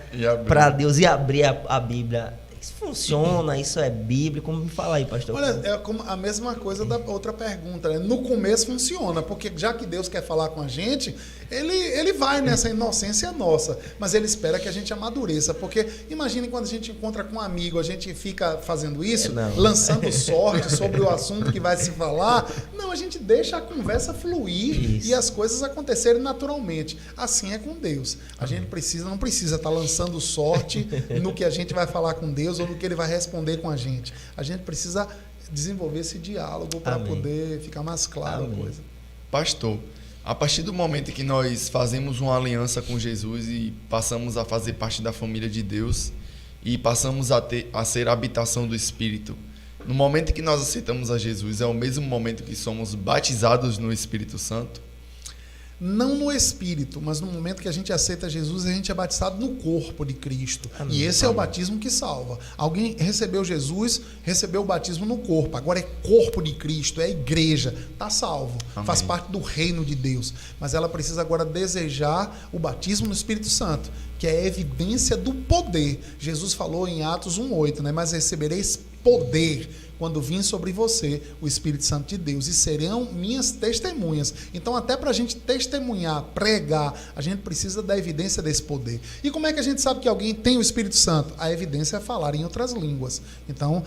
para Deus e abrir a Bíblia. Isso funciona? Isso é bíblico? Me fala aí, pastor. Olha, é como a mesma coisa da outra pergunta, né? No começo funciona, porque já que Deus quer falar com a gente, ele vai nessa inocência nossa, mas ele espera que a gente amadureça, porque imagine quando a gente encontra com um amigo, a gente fica fazendo isso, lançando sorte sobre o assunto que vai se falar. Não, a gente deixa a conversa fluir e as coisas acontecerem naturalmente. Assim é com Deus. A gente não precisa estar lançando sorte no que a gente vai falar com Deus ou no que ele vai responder com a gente. A gente precisa desenvolver esse diálogo para poder ficar mais claro a coisa. Pastor, a partir do momento que nós fazemos uma aliança com Jesus e passamos a fazer parte da família de Deus e passamos a ser a habitação do Espírito, no momento que nós aceitamos a Jesus, é o mesmo momento que somos batizados no Espírito Santo? Não no Espírito, mas no momento que a gente aceita Jesus, a gente é batizado no corpo de Cristo. Amém. E esse é o batismo que salva. Alguém recebeu Jesus, recebeu o batismo no corpo. Agora é corpo de Cristo, é a igreja. Está salvo. Amém. Faz parte do reino de Deus. Mas ela precisa agora desejar o batismo no Espírito Santo, que é a evidência do poder. Jesus falou em Atos 1:8, né? Mas recebereis poder quando vir sobre você o Espírito Santo de Deus, e serão minhas testemunhas. Então, até para a gente testemunhar, pregar, a gente precisa da evidência desse poder. E como é que a gente sabe que alguém tem o Espírito Santo? A evidência é falar em outras línguas. Então,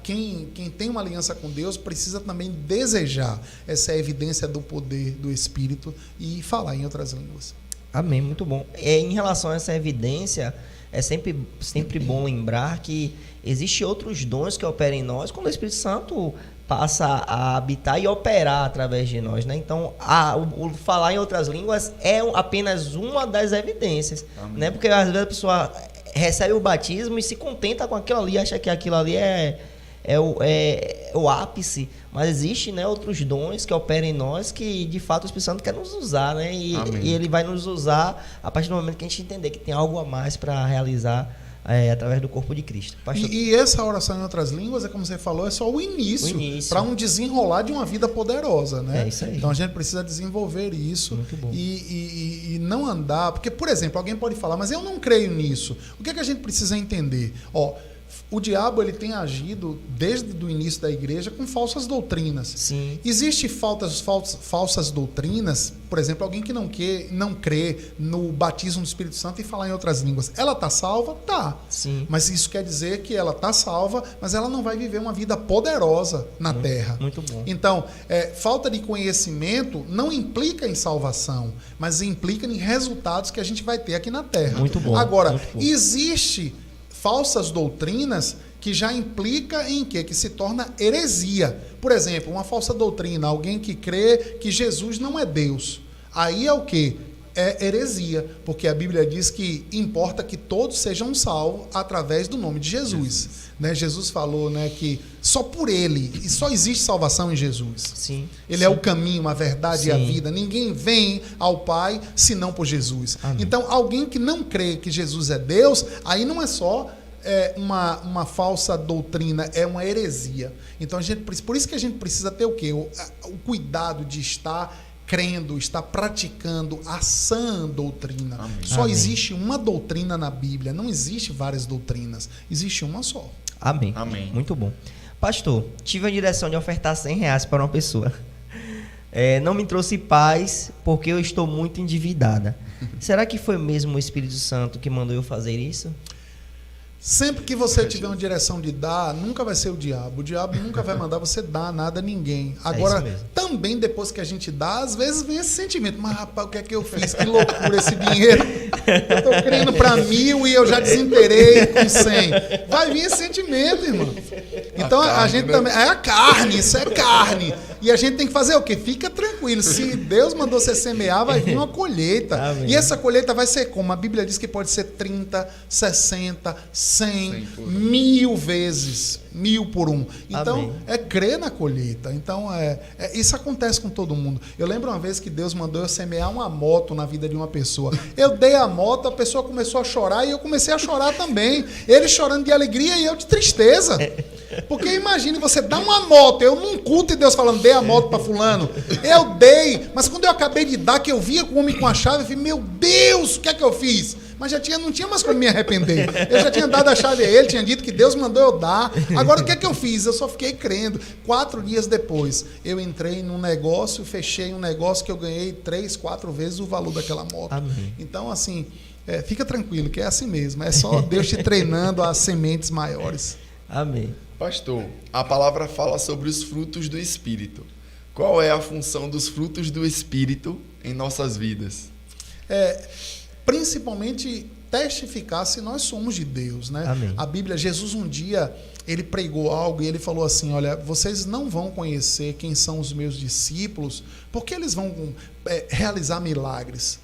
quem tem uma aliança com Deus precisa também desejar essa evidência do poder do Espírito e falar em outras línguas. Amém, muito bom. Em relação a essa evidência, é sempre bom lembrar que existem outros dons que operam em nós quando o Espírito Santo passa a habitar e operar através de nós, né? Então, o falar em outras línguas é apenas uma das evidências, né? Porque às vezes a pessoa recebe o batismo e se contenta com aquilo ali, acha que aquilo ali é é o ápice, mas existe, né, outros dons que operam em nós que de fato o Espírito Santo quer nos usar, né? E ele vai nos usar a partir do momento que a gente entender que tem algo a mais para realizar através do corpo de Cristo. Pastor... E essa oração em outras línguas, como você falou, é só o início. Para um desenrolar de uma vida poderosa, né? É isso aí. Então a gente precisa desenvolver isso. Muito bom. E não andar... Porque, por exemplo, alguém pode falar, mas eu não creio nisso. O que é que a gente precisa entender? O diabo ele tem agido desde o início da igreja com falsas doutrinas. Sim. Existem falsas doutrinas, por exemplo, alguém que não crê no batismo do Espírito Santo e falar em outras línguas. Ela está salva? Tá. Sim. Mas isso quer dizer que ela está salva, mas ela não vai viver uma vida poderosa na terra. Muito bom. Então, falta de conhecimento não implica em salvação, mas implica em resultados que a gente vai ter aqui na terra. Muito bom. Agora, muito bom. existe falsas doutrinas que já implica em quê? Que se torna heresia. Por exemplo, uma falsa doutrina, alguém que crê que Jesus não é Deus. Aí é o quê? É heresia, porque a Bíblia diz que importa que todos sejam salvos através do nome de Jesus. Né? Jesus falou, né, que só por Ele, e só existe salvação em Jesus. Sim. Ele é o caminho, a verdade Sim. e a vida. Ninguém vem ao Pai senão por Jesus. Amém. Então, alguém que não crê que Jesus é Deus, aí não é só uma falsa doutrina, é uma heresia. Então, por isso que a gente precisa ter o quê? O cuidado de estar crendo, estar praticando a sã doutrina. Amém. Só Amém. existe uma doutrina na Bíblia, não existe várias doutrinas, existe uma só. Amém. Amém. Muito bom. Pastor, tive a direção de ofertar R$100 para uma pessoa. Não me trouxe paz porque eu estou muito endividada. Será que foi mesmo o Espírito Santo que mandou eu fazer isso? Sempre que você tiver uma direção de dar, nunca vai ser o diabo. O diabo nunca vai mandar você dar nada a ninguém. Agora, isso mesmo. também depois que a gente dá, às vezes vem esse sentimento. Mas, rapaz, o que é que eu fiz? Que loucura esse dinheiro. Eu tô crendo para 1.000 e eu já desinterei com 100. Vai vir esse sentimento, irmão. Então, a gente também... É a carne, isso é carne. E a gente tem que fazer o quê? Fica tranquilo. Se Deus mandou você semear, vai vir uma colheita. Amém. E essa colheita vai ser como? A Bíblia diz que pode ser 30, 60, 100, 1.000 vezes. 1.000 por um. Então, Amém. é crer na colheita. Então, isso acontece com todo mundo. Eu lembro uma vez que Deus mandou eu semear uma moto na vida de uma pessoa. Eu dei a moto, a pessoa começou a chorar e eu comecei a chorar também. Ele chorando de alegria e eu de tristeza. Porque imagine, você dá uma moto, eu num culto e Deus falando, dê a moto para fulano. Eu dei, mas quando eu acabei de dar, que eu via com o homem com a chave, eu falei, meu Deus, o que é que eu fiz? Mas não tinha mais como me arrepender. Eu já tinha dado a chave a ele, tinha dito que Deus mandou eu dar. Agora o que é que eu fiz? Eu só fiquei crendo. 4 dias depois, eu entrei num negócio, fechei um negócio que eu ganhei 3, 4 vezes o valor daquela moto. Amém. Então, assim, fica tranquilo, que é assim mesmo. É só Deus te treinando as sementes maiores. Amém. Pastor, a palavra fala sobre os frutos do Espírito. Qual é a função dos frutos do Espírito em nossas vidas? Principalmente testificar se nós somos de Deus, né? Amém. A Bíblia, Jesus um dia, ele pregou algo e ele falou assim, olha, vocês não vão conhecer quem são os meus discípulos, porque eles vão realizar milagres,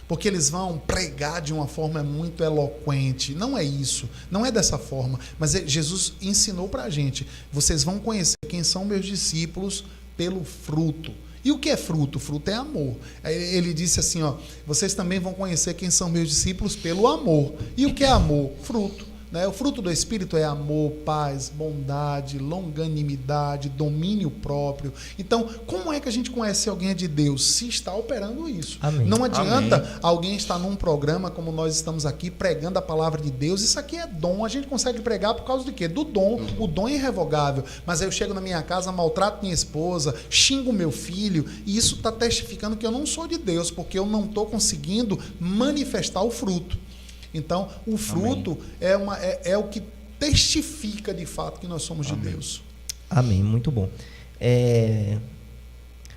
porque eles vão pregar de uma forma muito eloquente. Não é isso, não é dessa forma, mas Jesus ensinou pra gente, vocês vão conhecer quem são meus discípulos pelo fruto. E o que é fruto? Fruto é amor. Ele disse assim, vocês também vão conhecer quem são meus discípulos pelo amor. E o que é amor? Fruto. Né? O fruto do Espírito é amor, paz, bondade, longanimidade, domínio próprio. Então, como é que a gente conhece alguém de Deus? Se está operando isso. Amém. Não adianta Amém. alguém estar num programa como nós estamos aqui, pregando a palavra de Deus. Isso aqui é dom. A gente consegue pregar por causa de quê? Do dom. O dom é irrevogável. Mas aí eu chego na minha casa, maltrato minha esposa, xingo meu filho, e isso está testificando que eu não sou de Deus, porque eu não estou conseguindo manifestar o fruto. Então, o fruto é o que testifica de fato que nós somos de Deus. Amém, muito bom.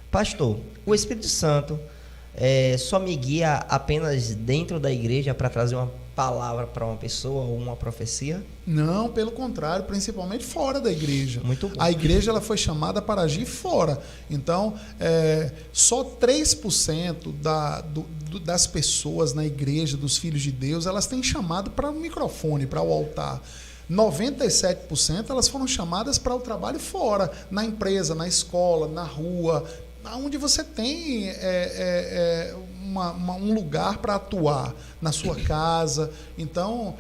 Pastor, o Espírito Santo só me guia apenas dentro da igreja para trazer uma palavra para uma pessoa ou uma profecia? Não, pelo contrário, principalmente fora da igreja. Muito bom. A igreja ela foi chamada para agir fora. Então, só 3% das pessoas na igreja, dos filhos de Deus, elas têm chamado para o microfone, para o altar. 97% elas foram chamadas para o trabalho fora, na empresa, na escola, na rua, onde você tem um lugar para atuar, na sua casa. Então,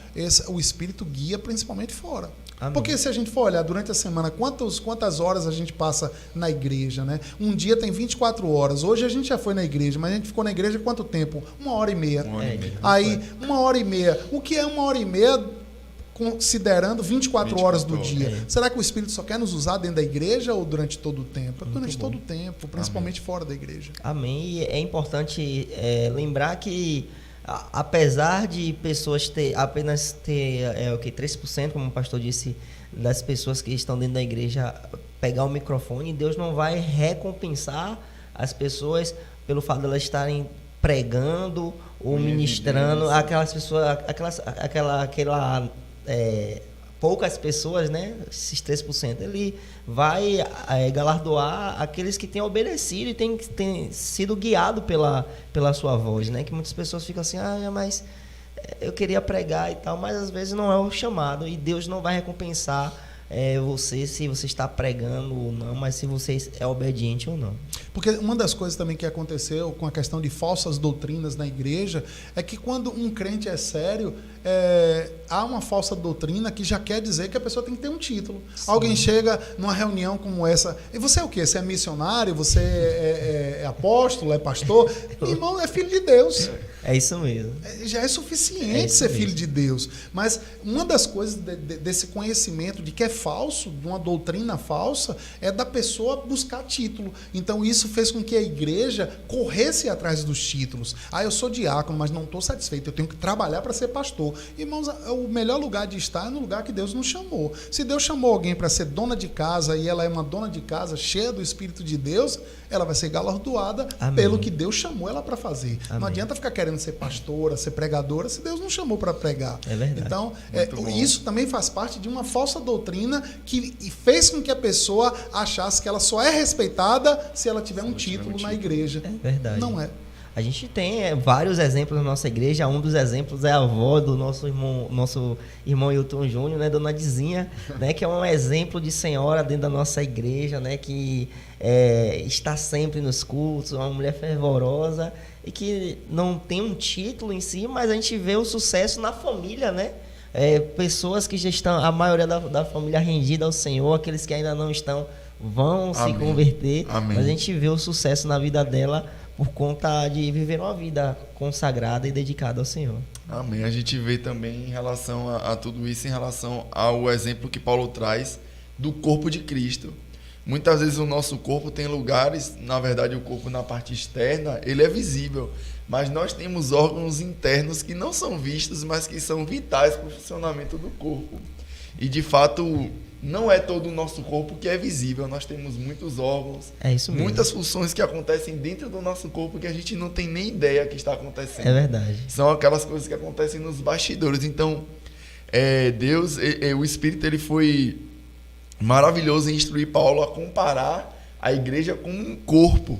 o Espírito guia principalmente fora. Amém. Porque se a gente for olhar durante a semana, quantas horas a gente passa na igreja, né? Um dia tem 24 horas. Hoje a gente já foi na igreja, mas a gente ficou na igreja quanto tempo? 1h30. Aí, 1h30. O que é 1h30 considerando 24 horas do dia? Será que o Espírito só quer nos usar dentro da igreja ou durante todo o tempo? Durante todo o tempo, principalmente fora da igreja. Amém. E é importante lembrar que apesar de pessoas apenas ter 3%, como o pastor disse, das pessoas que estão dentro da igreja pegar o microfone, Deus não vai recompensar as pessoas pelo fato de elas estarem pregando ou ministrando, aquelas pessoas, poucas pessoas, né? Esses 3%, ele vai galardoar aqueles que têm obedecido e têm sido guiados pela sua voz, né? Que muitas pessoas ficam assim, mas eu queria pregar e tal, mas às vezes não é o chamado e Deus não vai recompensar você se você está pregando ou não, mas se você é obediente ou não. Porque uma das coisas também que aconteceu com a questão de falsas doutrinas na igreja é que quando um crente é sério, há uma falsa doutrina que já quer dizer que a pessoa tem que ter um título. Sim. Alguém chega numa reunião como essa, e você é o quê? Você é missionário? Você é apóstolo? É pastor? Irmão, é filho de Deus. É isso mesmo. Já é suficiente ser filho de Deus. Mas uma das coisas desse conhecimento de que é falso, de uma doutrina falsa, é da pessoa buscar título. Então isso fez com que a igreja corresse atrás dos títulos. Eu sou diácono, mas não estou satisfeito. Eu tenho que trabalhar para ser pastor. Irmãos, o melhor lugar de estar é no lugar que Deus nos chamou. Se Deus chamou alguém para ser dona de casa e ela é uma dona de casa cheia do Espírito de Deus, ela vai ser galardoada pelo que Deus chamou ela para fazer. Amém. Não adianta ficar querendo ser pastora, ser pregadora, se Deus não chamou para pregar. É verdade. Então, isso também faz parte de uma falsa doutrina que fez com que a pessoa achasse que ela só é respeitada se ela tiver um título na igreja. É verdade. Não é. A gente tem vários exemplos na nossa igreja. Um dos exemplos é a avó do nosso irmão Hilton Júnior, né, Dona Dizinha, né, que é um exemplo de senhora dentro da nossa igreja, né, que está sempre nos cultos, uma mulher fervorosa e que não tem um título em si, mas a gente vê o sucesso na família, né? Pessoas que já estão, a maioria da família rendida ao Senhor, aqueles que ainda não estão vão se converter. Amém. Mas a gente vê o sucesso na vida dela por conta de viver uma vida consagrada e dedicada ao Senhor. Amém. A gente vê também em relação a tudo isso, em relação ao exemplo que Paulo traz do corpo de Cristo. Muitas vezes o nosso corpo tem lugares, na verdade o corpo na parte externa, ele é visível, mas nós temos órgãos internos que não são vistos, mas que são vitais para o funcionamento do corpo. E de fato, não é todo o nosso corpo que é visível, nós temos muitos órgãos, muitas funções que acontecem dentro do nosso corpo que a gente não tem nem ideia que está acontecendo. É verdade. São aquelas coisas que acontecem nos bastidores. Então, Deus, o Espírito, ele foi maravilhoso em instruir Paulo a comparar a igreja com um corpo.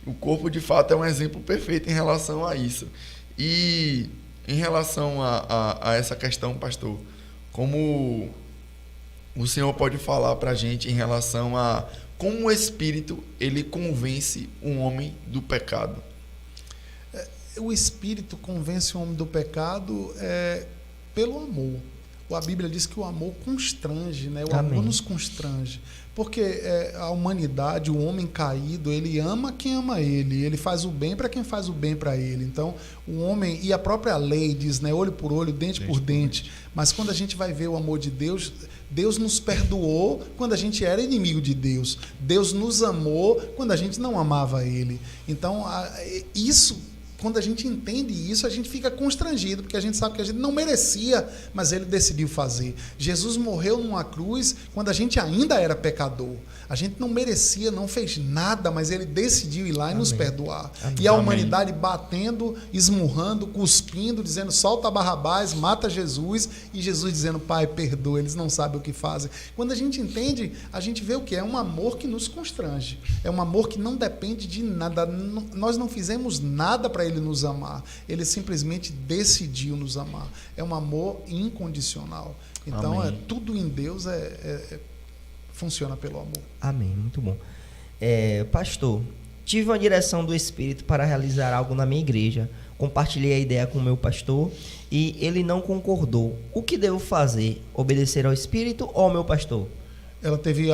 O corpo, de fato, é um exemplo perfeito em relação a isso. E em relação a essa questão, pastor, como o senhor pode falar para a gente em relação a como o Espírito ele convence um homem do pecado? O Espírito convence o homem do pecado pelo amor. A Bíblia diz que o amor constrange, né? O amor nos constrange. Porque a humanidade, o homem caído, ele ama quem ama ele. Ele faz o bem para quem faz o bem para ele. Então, o homem, e a própria lei diz, né? Olho por olho, dente por dente. Mas quando a gente vai ver o amor de Deus, Deus nos perdoou quando a gente era inimigo de Deus. Deus nos amou quando a gente não amava Ele. Então, quando a gente entende isso, a gente fica constrangido, porque a gente sabe que a gente não merecia, mas Ele decidiu fazer. Jesus morreu numa cruz quando a gente ainda era pecador. A gente não merecia, não fez nada, mas Ele decidiu ir lá e nos perdoar. Amém. E a humanidade batendo, esmurrando, cuspindo, dizendo, solta Barrabás, mata Jesus, e Jesus dizendo, Pai, perdoa, eles não sabem o que fazem. Quando a gente entende, a gente vê o que? É um amor que nos constrange. É um amor que não depende de nada. Nós não fizemos nada para Ele nos amar. Ele simplesmente decidiu nos amar. É um amor incondicional. Então, tudo em Deus funciona pelo amor. Amém, muito bom. Pastor, tive uma direção do Espírito para realizar algo na minha igreja. Compartilhei a ideia com o meu pastor e ele não concordou. O que devo fazer? Obedecer ao Espírito ou ao meu pastor? Ela teve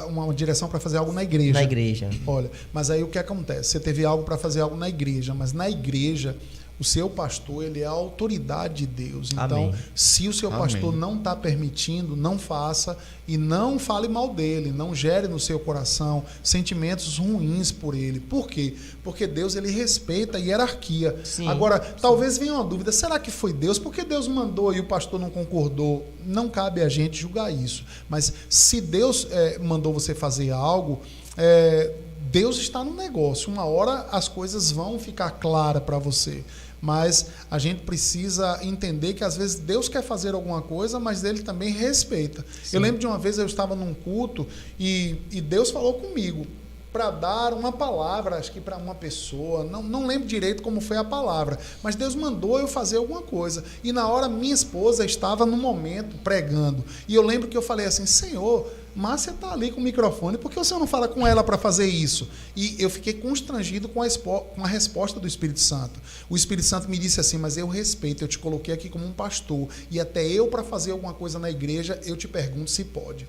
uma direção para fazer algo na igreja. Na igreja. Olha, mas aí o que acontece? Você teve algo para fazer algo na igreja, mas na igreja o seu pastor, ele é a autoridade de Deus. Então, se o seu pastor não está permitindo, não faça e não fale mal dele, não gere no seu coração sentimentos ruins por ele. Por quê? Porque Deus, ele respeita a hierarquia. Sim. Agora, talvez venha uma dúvida, será que foi Deus? Porque Deus mandou e o pastor não concordou? Não cabe a gente julgar isso. Mas se Deus mandou você fazer algo, Deus está no negócio. Uma hora as coisas vão ficar claras para você. Mas a gente precisa entender que às vezes Deus quer fazer alguma coisa, mas Ele também respeita. Sim. Eu lembro de uma vez eu estava num culto e Deus falou comigo para dar uma palavra, acho que para uma pessoa, não lembro direito como foi a palavra, mas Deus mandou eu fazer alguma coisa. E na hora minha esposa estava no momento pregando. E eu lembro que eu falei assim, Senhor, Márcia está ali com o microfone, por que o Senhor não fala com ela para fazer isso? E eu fiquei constrangido com a resposta do Espírito Santo. O Espírito Santo me disse assim, mas eu respeito, eu te coloquei aqui como um pastor, e até eu para fazer alguma coisa na igreja, eu te pergunto se pode.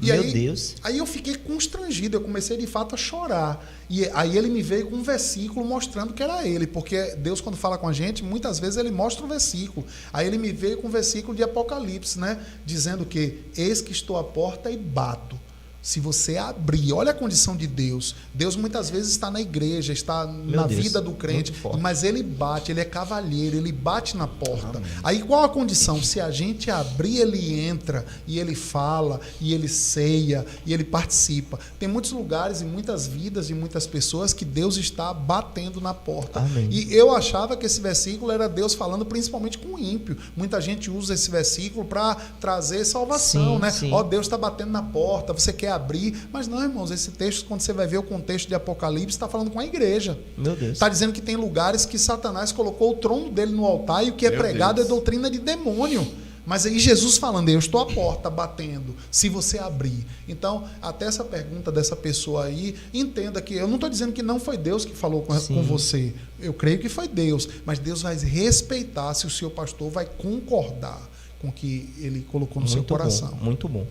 E Meu Deus. Aí eu fiquei constrangido, eu comecei de fato a chorar. E aí ele me veio com um versículo mostrando que era ele, porque Deus, quando fala com a gente, muitas vezes ele mostra um versículo. Aí ele me veio com um versículo de Apocalipse, né? Dizendo que eis que estou à porta e bato. Se você abrir, olha a condição de Deus. Deus muitas vezes está na igreja, está na vida do crente, mas ele bate, ele é cavalheiro, ele bate na porta. Amém. Aí qual a condição? Se a gente abrir, ele entra, e ele fala, e ele ceia, e ele participa. Tem muitos lugares e muitas vidas de muitas pessoas que Deus está batendo na porta. Amém. E eu achava que esse versículo era Deus falando principalmente com o ímpio. Muita gente usa esse versículo para trazer salvação, né? Ó, Deus está batendo na porta, você quer abrir, mas não, irmãos, esse texto, quando você vai ver o contexto de Apocalipse, está falando com a igreja. Meu Deus. Está dizendo que tem lugares que Satanás colocou o trono dele no altar e o que é pregado é doutrina de demônio. Mas aí Jesus falando, eu estou à porta batendo, se você abrir. Então, até essa pergunta dessa pessoa aí, entenda que eu não estou dizendo que não foi Deus que falou com você. Eu creio que foi Deus, mas Deus vai respeitar se o seu pastor vai concordar com o que ele colocou no seu coração. Bom, muito bom.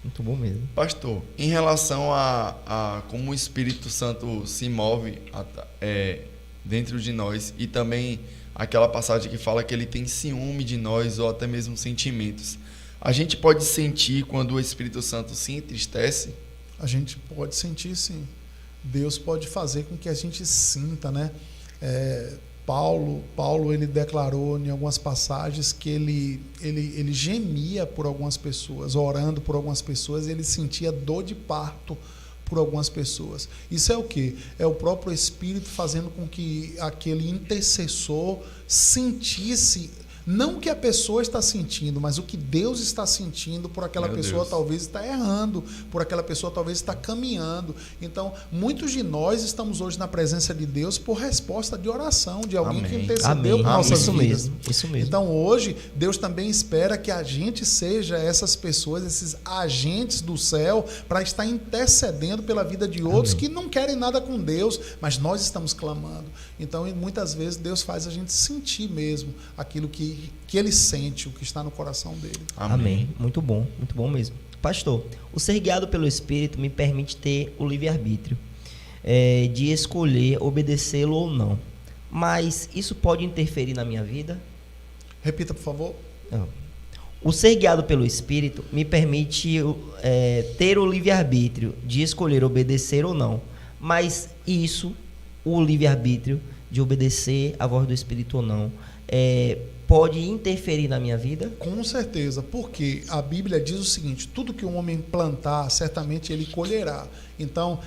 Muito bom mesmo. Pastor, em relação a como o Espírito Santo se move dentro de nós e também aquela passagem que fala que ele tem ciúme de nós ou até mesmo sentimentos, a gente pode sentir quando o Espírito Santo se entristece? A gente pode sentir, sim. Deus pode fazer com que a gente sinta, né? Paulo ele declarou em algumas passagens que ele gemia por algumas pessoas, orando por algumas pessoas, ele sentia dor de parto por algumas pessoas. Isso é o quê? É o próprio Espírito fazendo com que aquele intercessor sentisse, não o que a pessoa está sentindo, mas o que Deus está sentindo por aquela pessoa. Talvez está errando, por aquela pessoa talvez está caminhando. Então, muitos de nós estamos hoje na presença de Deus por resposta de oração, de alguém que intercedeu por nossas vidas. Isso mesmo. Então, hoje, Deus também espera que a gente seja essas pessoas, esses agentes do céu, para estar intercedendo pela vida de outros que não querem nada com Deus, mas nós estamos clamando. Então, muitas vezes, Deus faz a gente sentir mesmo aquilo que ele sente, o que está no coração dele. Amém. Muito bom mesmo. Pastor, o ser guiado pelo Espírito me permite ter o livre-arbítrio de escolher obedecê-lo ou não. Mas isso pode interferir na minha vida? Repita, por favor. Não. O ser guiado pelo Espírito me permite ter o livre-arbítrio de escolher obedecer ou não. Mas isso, o livre-arbítrio de obedecer à voz do Espírito ou não, pode interferir na minha vida? Com certeza, porque a Bíblia diz o seguinte: tudo que um homem plantar, certamente ele colherá. Então,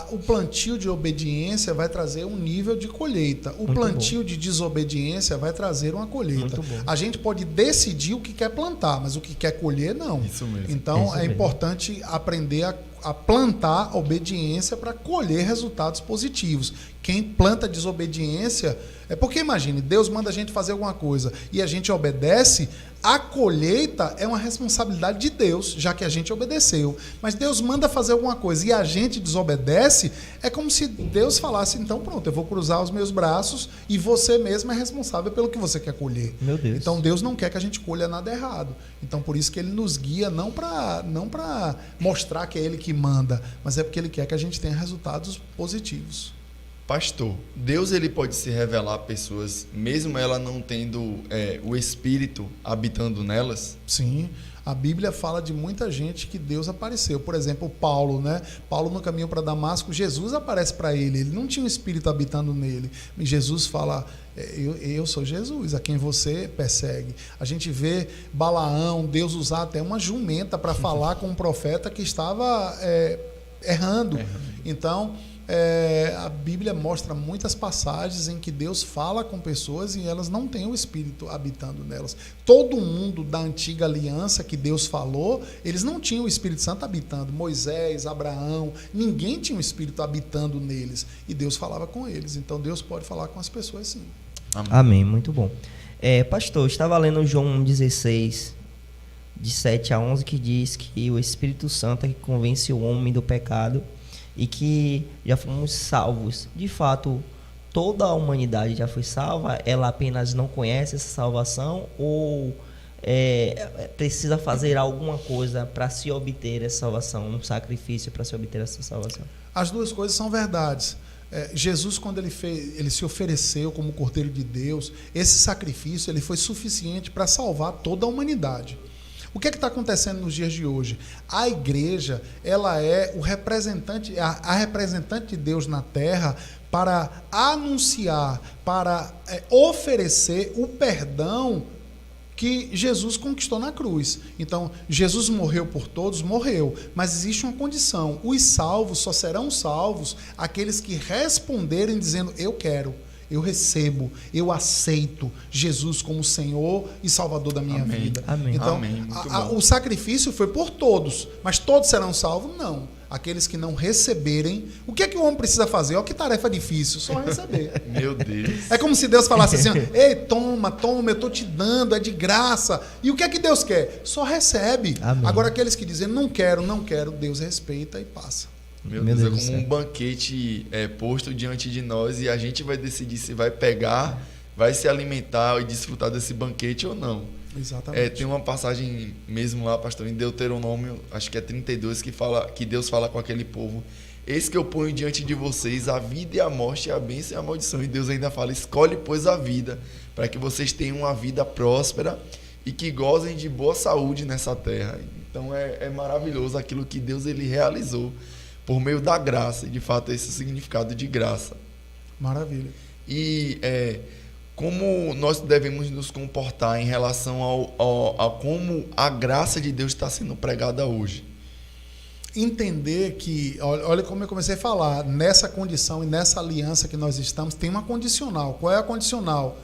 o plantio de obediência vai trazer um nível de colheita. O plantio de desobediência vai trazer uma colheita. A gente pode decidir o que quer plantar, mas o que quer colher, não. Isso mesmo. Então, é importante aprender a a plantar obediência para colher resultados positivos. Quem planta desobediência... É porque, imagine, Deus manda a gente fazer alguma coisa e a gente obedece, a colheita é uma responsabilidade de Deus, já que a gente obedeceu. Mas Deus manda fazer alguma coisa e a gente desobedece, é como se Deus falasse, então pronto, eu vou cruzar os meus braços e você mesmo é responsável pelo que você quer colher. Meu Deus. Então Deus não quer que a gente colha nada errado. Então por isso que Ele nos guia não para mostrar que é Ele que manda, mas é porque Ele quer que a gente tenha resultados positivos. Pastor, Deus ele pode se revelar a pessoas, mesmo ela não tendo o Espírito habitando nelas? Sim, a Bíblia fala de muita gente que Deus apareceu. Por exemplo, Paulo, né? Paulo no caminho para Damasco, Jesus aparece para ele não tinha um Espírito habitando nele. E Jesus fala, eu sou Jesus, a quem você persegue. A gente vê Balaão, Deus usar até uma jumenta para falar com um profeta que estava errando. Então... a Bíblia mostra muitas passagens em que Deus fala com pessoas e elas não têm o Espírito habitando nelas. Todo mundo da antiga aliança que Deus falou, eles não tinham o Espírito Santo habitando. Moisés, Abraão, ninguém tinha o Espírito habitando neles. E Deus falava com eles. Então Deus pode falar com as pessoas sim. Amém, muito bom. Pastor, eu estava lendo João 16, de 7 a 11, que diz que o Espírito Santo é que convence o homem do pecado e que já fomos salvos. De fato, toda a humanidade já foi salva? Ela apenas não conhece essa salvação ou precisa fazer alguma coisa para se obter essa salvação, um sacrifício para se obter essa salvação? As duas coisas são verdades. Jesus, quando ele se ofereceu como Cordeiro de Deus, esse sacrifício ele foi suficiente para salvar toda a humanidade. O que está acontecendo nos dias de hoje? A igreja, ela é o representante, a representante de Deus na terra para anunciar, para oferecer o perdão que Jesus conquistou na cruz. Então, Jesus morreu por todos, morreu, mas existe uma condição. Os salvos só serão salvos aqueles que responderem dizendo, eu quero. Eu recebo, eu aceito Jesus como Senhor e Salvador da minha vida. Amém. Então, Amém. o sacrifício foi por todos, mas todos serão salvos? Não. Aqueles que não receberem, o que é que o homem precisa fazer? Olha que tarefa difícil, só receber. Meu Deus. É como se Deus falasse assim, ei, toma, eu estou te dando, é de graça. E o que é que Deus quer? Só recebe. Amém. Agora aqueles que dizem, não quero, Deus respeita e passa. Meu Deus, é como um banquete posto diante de nós e a gente vai decidir se vai pegar, vai se alimentar e desfrutar desse banquete ou não. Exatamente. Tem uma passagem mesmo lá, pastor, em Deuteronômio, acho que é 32, que Deus fala com aquele povo, eis que eu ponho diante de vocês a vida e a morte, a bênção e a maldição. E Deus ainda fala, escolhe, pois, a vida, para que vocês tenham uma vida próspera e que gozem de boa saúde nessa terra. Então é maravilhoso aquilo que Deus ele realizou por meio da graça, e de fato esse é o significado de graça. Maravilha. E como nós devemos nos comportar em relação a como a graça de Deus está sendo pregada hoje? Entender que, olha como eu comecei a falar, nessa condição e nessa aliança que nós estamos, tem uma condicional. Qual é a condicional?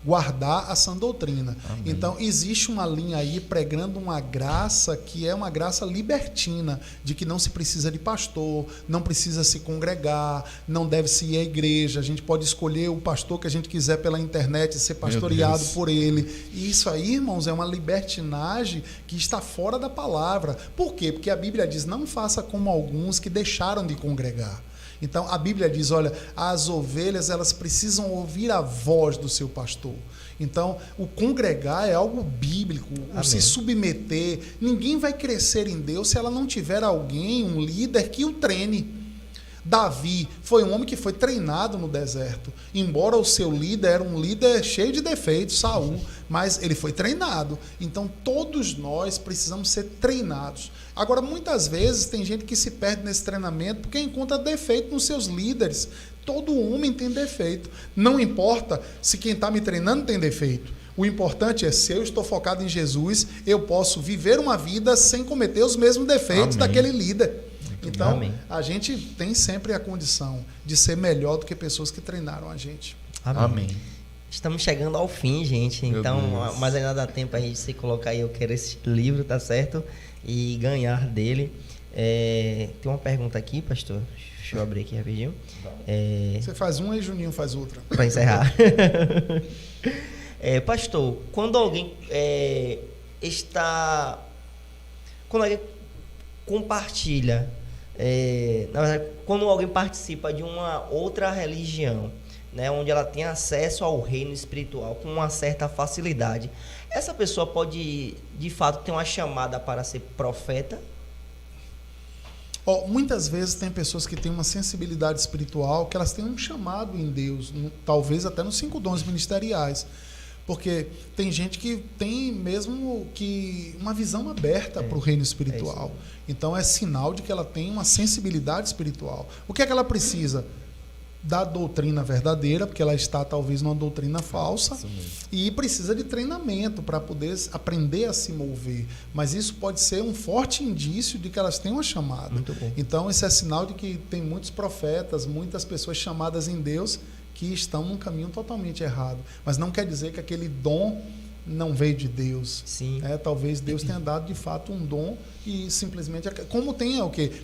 Guardar a sã doutrina. Amém. Então, existe uma linha aí pregando uma graça que é uma graça libertina, de que não se precisa de pastor, não precisa se congregar, não deve se ir à igreja, a gente pode escolher o pastor que a gente quiser pela internet e ser pastoreado por ele. E isso aí, irmãos, é uma libertinagem que está fora da palavra. Por quê? Porque a Bíblia diz, não faça como alguns que deixaram de congregar. Então, a Bíblia diz, olha, as ovelhas, elas precisam ouvir a voz do seu pastor. Então, o congregar é algo bíblico, o se submeter. Ninguém vai crescer em Deus se ela não tiver alguém, um líder, que o treine. Davi foi um homem que foi treinado no deserto. Embora o seu líder era um líder cheio de defeitos, Saul, mas ele foi treinado. Então, todos nós precisamos ser treinados. Agora, muitas vezes, tem gente que se perde nesse treinamento porque encontra defeito nos seus líderes. Todo homem tem defeito. Não importa se quem está me treinando tem defeito. O importante é, se eu estou focado em Jesus, eu posso viver uma vida sem cometer os mesmos defeitos daquele líder. Então, a gente tem sempre a condição de ser melhor do que pessoas que treinaram a gente. Amém. Estamos chegando ao fim, gente. Então, mas ainda dá tempo a gente se colocar aí, eu quero esse livro, tá certo? E ganhar dele. Tem uma pergunta aqui, pastor. Deixa eu abrir aqui rapidinho. Você faz uma e Juninho faz outra. Para encerrar. Pastor, quando alguém quando alguém compartilha, na verdade, quando alguém participa de uma outra religião, né, onde ela tem acesso ao reino espiritual com uma certa facilidade, essa pessoa pode, de fato, ter uma chamada para ser profeta? Muitas vezes tem pessoas que têm uma sensibilidade espiritual, que elas têm um chamado em Deus, talvez até nos 5 dons ministeriais. Porque tem gente que tem mesmo que uma visão aberta para o reino espiritual. Então é sinal de que ela tem uma sensibilidade espiritual. O que é que ela precisa? Da doutrina verdadeira, porque ela está talvez numa doutrina falsa, e precisa de treinamento para poder aprender a se mover. Mas isso pode ser um forte indício de que elas têm uma chamada. Muito bom. Então isso é sinal de que tem muitos profetas, muitas pessoas chamadas em Deus que estão num caminho totalmente errado. Mas não quer dizer que aquele dom não veio de Deus. Sim. Talvez Deus tenha dado de fato um dom e simplesmente... Como tem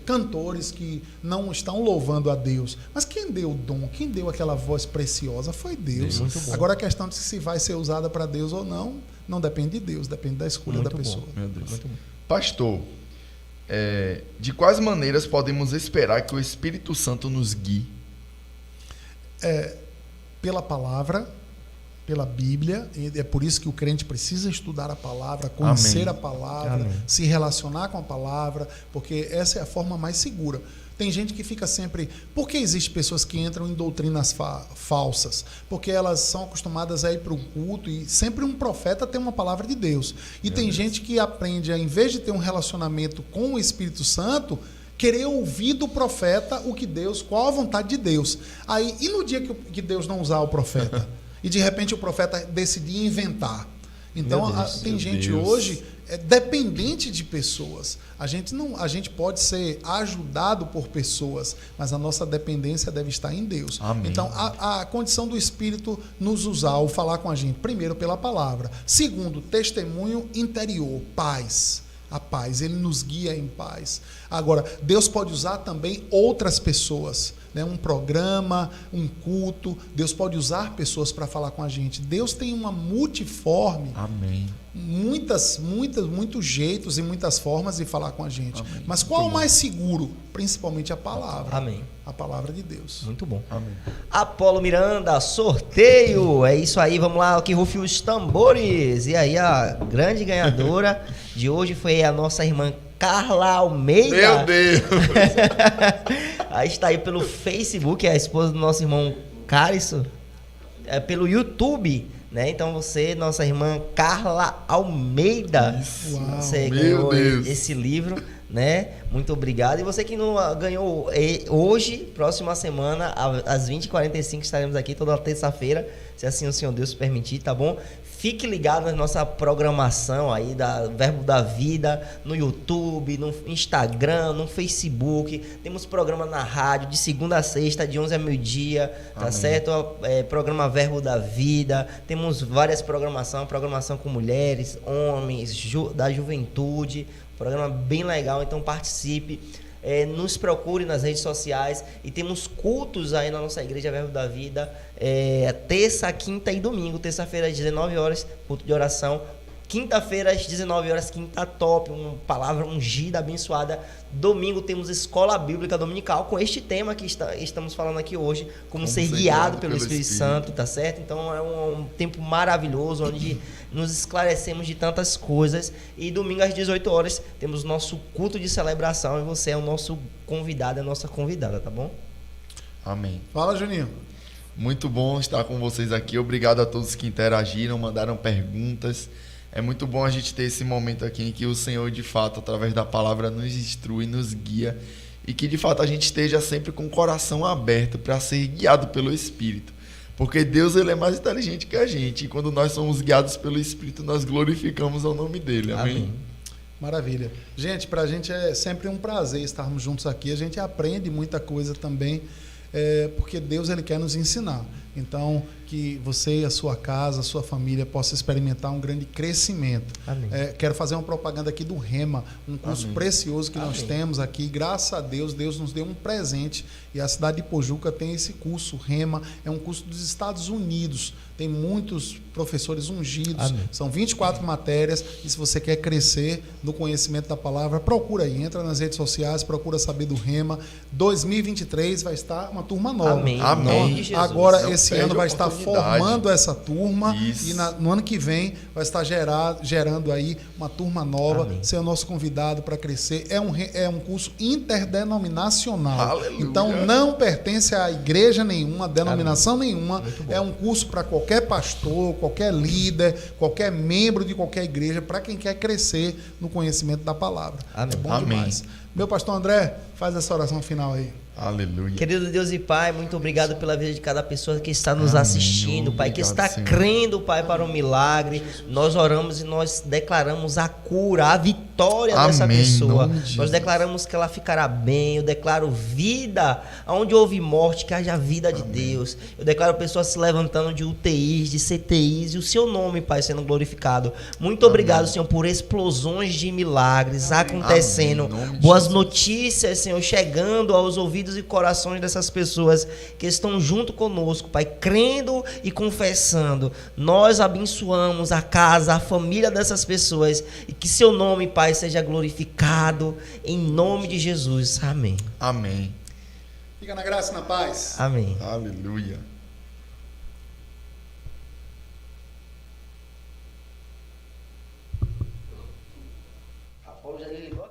cantores que não estão louvando a Deus. Mas quem deu o dom, quem deu aquela voz preciosa foi Deus. Agora a questão de se vai ser usada para Deus ou não, não depende de Deus, depende da escolha da pessoa. Meu Deus. Muito bom. Pastor, de quais maneiras podemos esperar que o Espírito Santo nos guie? Pela palavra, pela Bíblia, e é por isso que o crente precisa estudar a palavra, conhecer Amém. a palavra, Amém. se relacionar com a palavra, porque essa é a forma mais segura. Tem gente que fica sempre... Por que existem pessoas que entram em doutrinas falsas? Porque elas são acostumadas a ir para um culto e sempre um profeta tem uma palavra de Deus. E tem gente que aprende, em vez de ter um relacionamento com o Espírito Santo, querer ouvir do profeta qual a vontade de Deus. E no dia que Deus não usar o profeta? E de repente o profeta decidir inventar. Então tem gente hoje dependente de pessoas. A gente pode ser ajudado por pessoas, mas a nossa dependência deve estar em Deus. Amém. Então a condição do Espírito nos usar ou falar com a gente, primeiro pela palavra, segundo, testemunho interior, paz. A paz, ele nos guia em paz. Agora, Deus pode usar também outras pessoas, né? Um programa, um culto. Deus pode usar pessoas para falar com a gente. Deus tem uma multiforme, Amém. muitos jeitos e muitas formas de falar com a gente. Amém. Mas qual o mais seguro? Principalmente a palavra. Amém. A palavra de Deus. Muito bom. Amém. Apolo Miranda, sorteio. É isso aí, vamos lá, que rufe os tambores. E aí, a grande ganhadora de hoje foi a nossa irmã Carla Almeida. Meu Deus! Aí está aí pelo Facebook, é a esposa do nosso irmão Cárisso. Pelo YouTube, né? Então você, nossa irmã Carla Almeida, você ganhou esse livro, né? Muito obrigado. E você que não ganhou hoje, próxima semana, às 20h45, estaremos aqui toda terça-feira, se assim o Senhor Deus permitir, tá bom? Fique ligado na nossa programação aí da Verbo da Vida, no YouTube, no Instagram, no Facebook. Temos programa na rádio de segunda a sexta, de 11 a meio-dia, tá certo? Programa Verbo da Vida. Temos várias programação com mulheres, homens, da juventude. Programa bem legal, então participe. Nos procure nas redes sociais e temos cultos aí na nossa igreja Verbo da Vida, terça, quinta e domingo. Terça-feira às 19 horas, culto de oração. Quinta-feira às 19 horas, quinta top, uma palavra ungida, abençoada. Domingo temos escola bíblica dominical com este tema que estamos falando aqui hoje, como ser guiado pelo Espírito Santo, tá certo? Então é um tempo maravilhoso onde nos esclarecemos de tantas coisas. E domingo às 18 horas temos nosso culto de celebração e você é o nosso convidado, a nossa convidada, tá bom? Amém. Fala, Juninho. Muito bom estar com vocês aqui. Obrigado a todos que interagiram, mandaram perguntas. É muito bom a gente ter esse momento aqui em que o Senhor, de fato, através da palavra, nos instrui, nos guia e que, de fato, a gente esteja sempre com o coração aberto para ser guiado pelo Espírito. Porque Deus, ele é mais inteligente que a gente e quando nós somos guiados pelo Espírito, nós glorificamos o nome dele. Amém? Maravilha. Gente, para a gente é sempre um prazer estarmos juntos aqui. A gente aprende muita coisa também, porque Deus, ele quer nos ensinar. Então, que você e a sua casa, a sua família possa experimentar um grande crescimento. Amém. Quero fazer uma propaganda aqui do Rema, um curso Amém. precioso que nós Amém. temos aqui. Graças a Deus, Deus nos deu um presente e a cidade de Pojuca tem esse curso. Rema é um curso dos Estados Unidos. Tem muitos professores ungidos. Amém. São 24 matérias e se você quer crescer no conhecimento da palavra, procura aí. Entra nas redes sociais, procura saber do Rema. 2023 vai estar uma turma nova. Amém. Amém. Em nome de Jesus. Agora, Não esse perde ano a vai estar oportunidade. formando essa turma Isso. e no ano que vem vai estar gerando aí uma turma nova. Amém. Ser o nosso convidado para crescer. É um curso interdenominacional. Aleluia. Então, não pertence a igreja nenhuma, denominação nenhuma. É um curso para qualquer pastor, qualquer líder, qualquer membro de qualquer igreja, para quem quer crescer no conhecimento da palavra. Amém. É bom Amém. demais. Meu pastor André, faz essa oração final aí. Aleluia. Querido Deus e Pai, muito obrigado pela vida de cada pessoa que está nos Amém. assistindo, Pai, que Obrigado, está Senhor. crendo, Pai, para o milagre. Nós oramos e nós declaramos a cura, a vitória dessa Amém. Em pessoa. nome de Nós Jesus. declaramos que ela ficará bem. Eu declaro vida, onde houve morte, que haja vida de Deus. Eu declaro pessoas se levantando de UTIs, de CTIs, e o seu nome, Pai, sendo glorificado. Muito obrigado, Senhor, por explosões de milagres acontecendo. Amém. Em nome de Boas Jesus. notícias, Senhor, chegando aos ouvidos e corações dessas pessoas que estão junto conosco, Pai, crendo e confessando. Nós abençoamos a casa, a família dessas pessoas e que seu nome, Pai, seja glorificado em nome de Jesus. Amém. Amém. Fica na graça e na paz. Amém. Aleluia. Paulo já ligou?